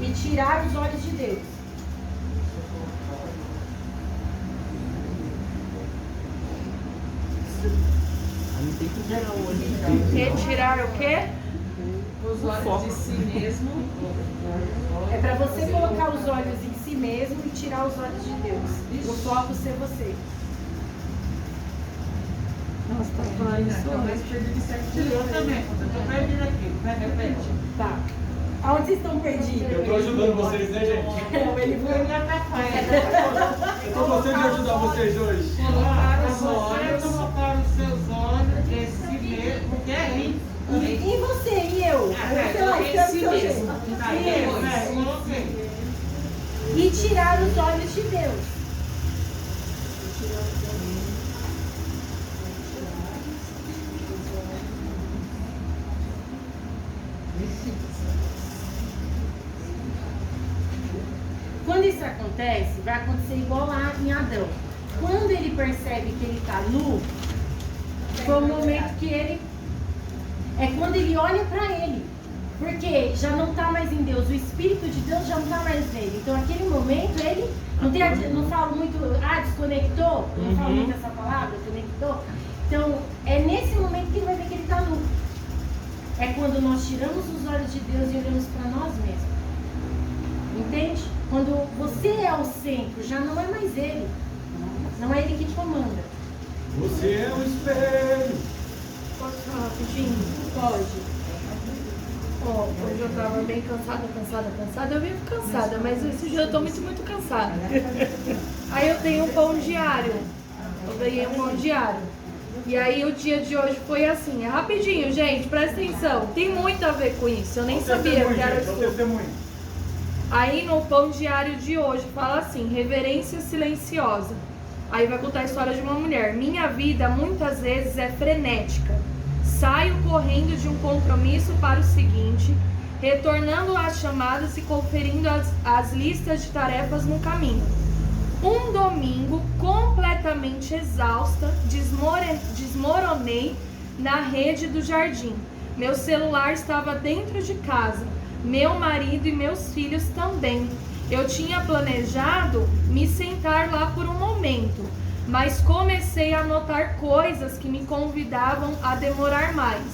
e tirar os olhos de Deus. Não tem que gerar o olho. Retirar o quê? Os olhos de si mesmo. É para você colocar os olhos em si mesmo e tirar os olhos de Deus. O foco ser você. Nossa, tá falando isso hoje. Eu também, eu tô perdida aqui. Repete. Tá. Aonde vocês estão perdidos? Eu tô ajudando vocês, né, gente? Ele foi Já tá fazendo. Eu tô gostando de ajudar vocês hoje. Colocar os olhos, colocar os seus olhos, esse mesmo, porque é isso. E você? E eu? Sei lá, Esse escreve seu mesmo. jeito. Aí, Isso. coloquei. E tirar os olhos de Deus. Quando isso acontece, vai acontecer igual lá em Adão. Quando ele percebe que ele está nu, foi o momento que ele... É quando ele olha para ele. Porque já não está mais em Deus. O Espírito de Deus já não está mais nele. Então, naquele momento, ele... Não falo muito... desconectou? Não falo muito essa palavra, conectou? Então, é nesse momento que ele vai ver que ele está nu. É quando nós tiramos os olhos de Deus e olhamos para nós mesmos. Entende? Quando você é o centro, já não é mais ele. Não é ele que comanda. Você é um espelho. Posso falar rapidinho? Pode. Ó, hoje eu tava bem cansada. Eu vivo cansada, mas esse dia eu tô muito cansada. Aí eu tenho um pão diário. Eu ganhei um pão diário. E aí o dia de hoje foi assim, é rapidinho, gente, presta atenção. Tem muito a ver com isso, eu nem sabia que era isso. Testemunho. Aí no pão diário de hoje fala assim, reverência silenciosa. Aí vai contar a história de uma mulher. Minha vida muitas vezes é frenética. Saio correndo de um compromisso para o seguinte, retornando às chamadas e conferindo as listas de tarefas no caminho. Um domingo, completamente exausta, desmoronei na rede do jardim. Meu celular estava dentro de casa. Meu marido e meus filhos também. Eu tinha planejado me sentar lá por um momento, mas comecei a notar coisas que me convidavam a demorar mais.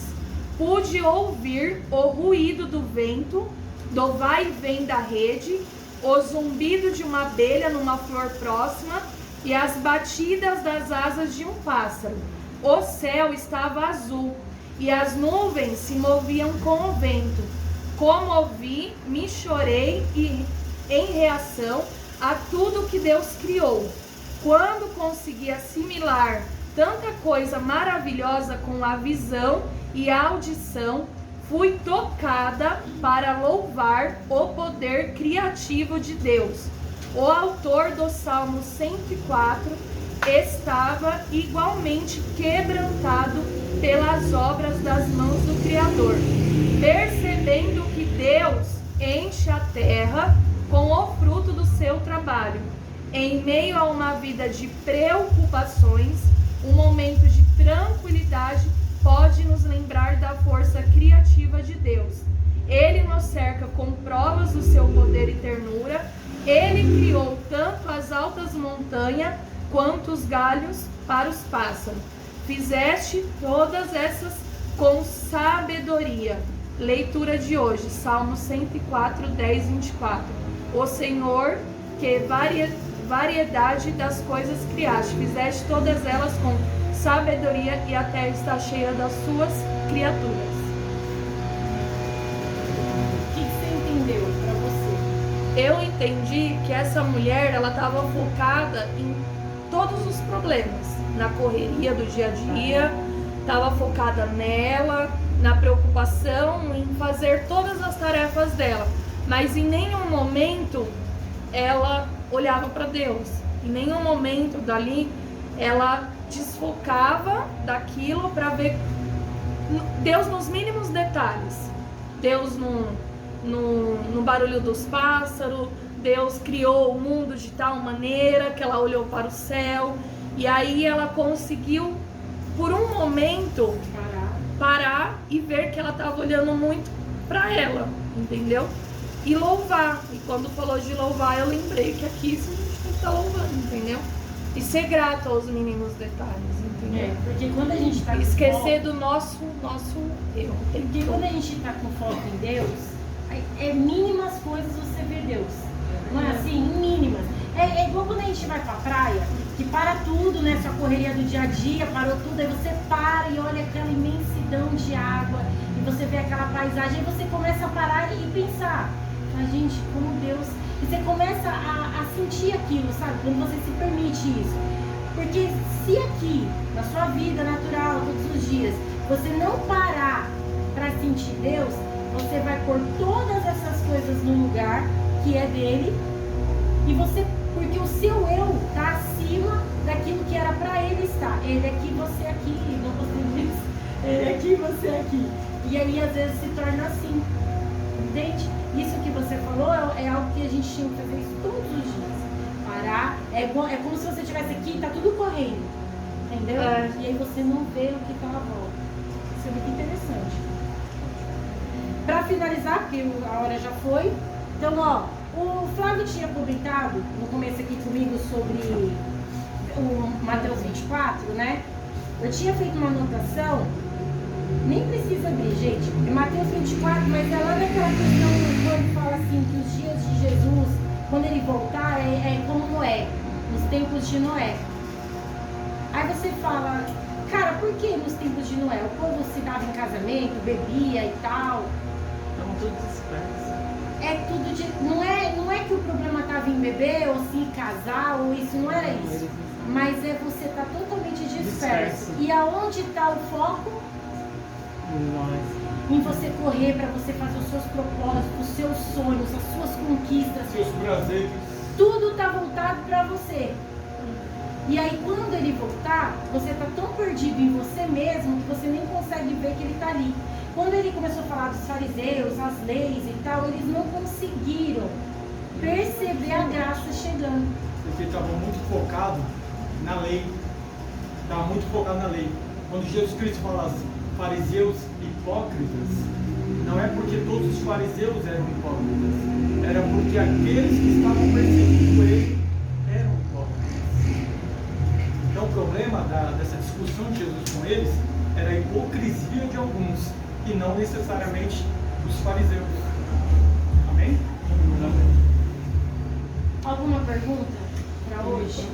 Pude ouvir o ruído do vento, do vai e vem da rede, o zumbido de uma abelha numa flor próxima e as batidas das asas de um pássaro. O céu estava azul e as nuvens se moviam com o vento. Comovi, me chorei e em reação a tudo que Deus criou. Quando consegui assimilar tanta coisa maravilhosa com a visão e a audição, fui tocada para louvar o poder criativo de Deus. O autor do Salmo 104 estava igualmente quebrantado pelas obras das mãos do Criador, percebendo que Deus enche a terra com o fruto do seu trabalho. Em meio a uma vida de preocupações, um momento de tranquilidade pode nos lembrar da força criativa de Deus. Ele nos cerca com provas do seu poder e ternura. Ele criou tanto as altas montanhas quanto os galhos para os pássaros. Fizeste todas essas com sabedoria. Leitura de hoje, Salmo 104, 10, 24. O Senhor, que variedade das coisas criaste, fizeste todas elas com sabedoria e a terra está cheia das suas criaturas. O que você entendeu para você? Eu entendi que essa mulher, ela estava focada em todos os problemas, na correria do dia a dia, estava focada nela, na preocupação, em fazer todas as tarefas dela, mas em nenhum momento ela olhava para Deus, em nenhum momento dali ela desfocava daquilo para ver Deus nos mínimos detalhes, Deus no barulho dos pássaros, Deus criou o mundo de tal maneira que ela olhou para o céu e aí ela conseguiu por um momento parar e ver que ela estava olhando muito para ela, entendeu? E louvar. E quando falou de louvar, eu lembrei que aqui isso a gente tem que estar louvando, entendeu? E ser grato aos mínimos detalhes, entendeu? Porque quando a gente está esquecer do nosso erro. Porque quando a gente está com foco em Deus, é mínimas coisas você vê Deus. Não é assim? Mínimas. É igual quando a gente vai pra praia, que para tudo, né? Sua correria do dia a dia, parou tudo, aí você para e olha aquela imensidão de água, e você vê aquela paisagem, aí você começa a parar e pensar, mas gente, como Deus... E você começa a sentir aquilo, sabe? Quando você se permite isso. Porque se aqui, na sua vida natural, todos os dias, você não parar para sentir Deus, você vai pôr todas essas coisas no lugar que é dele, e você, porque o seu eu está acima daquilo que era para ele estar. Ele aqui, você aqui, não gostei disso. Ele aqui, você aqui. E aí às vezes se torna assim. Entende? Isso que você falou é algo que a gente tinha que fazer isso todos os dias. Parar, é como se você estivesse aqui e tá tudo correndo. Entendeu? É. E aí você não vê o que está à volta. Isso é muito interessante. Para finalizar, porque a hora já foi. Então, ó, o Flávio tinha comentado no começo aqui comigo sobre o Mateus 24, né? Eu tinha feito uma anotação, nem precisa abrir, gente. É Mateus 24, mas é lá naquela questão quando fala assim que os dias de Jesus, quando ele voltar, é como Noé, nos tempos de Noé. Aí você fala, cara, por que nos tempos de Noé? O povo se dava em casamento, bebia e tal. Estão todos dispersos. É tudo de. Não é que o problema estava em beber ou se casar, ou isso, não era isso. Mas é você estar totalmente disperso. E aonde está o foco? Em você correr para você fazer os seus propósitos, os seus sonhos, as suas conquistas. Seus prazeres. Tudo está voltado para você. E aí quando ele voltar, você está tão perdido em você mesmo que você nem consegue ver que ele está ali. Quando ele começou a falar dos fariseus, as leis e tal, eles não conseguiram perceber a graça chegando. Porque estava muito focado na lei. Estava muito focado na lei. Quando Jesus Cristo fala assim, fariseus hipócritas, não é porque todos os fariseus eram hipócritas, era porque aqueles que estavam perseguindo ele eram hipócritas. Então o problema dessa discussão de Jesus com eles era a hipocrisia de alguns e não necessariamente os fariseus. Amém? Alguma pergunta para hoje?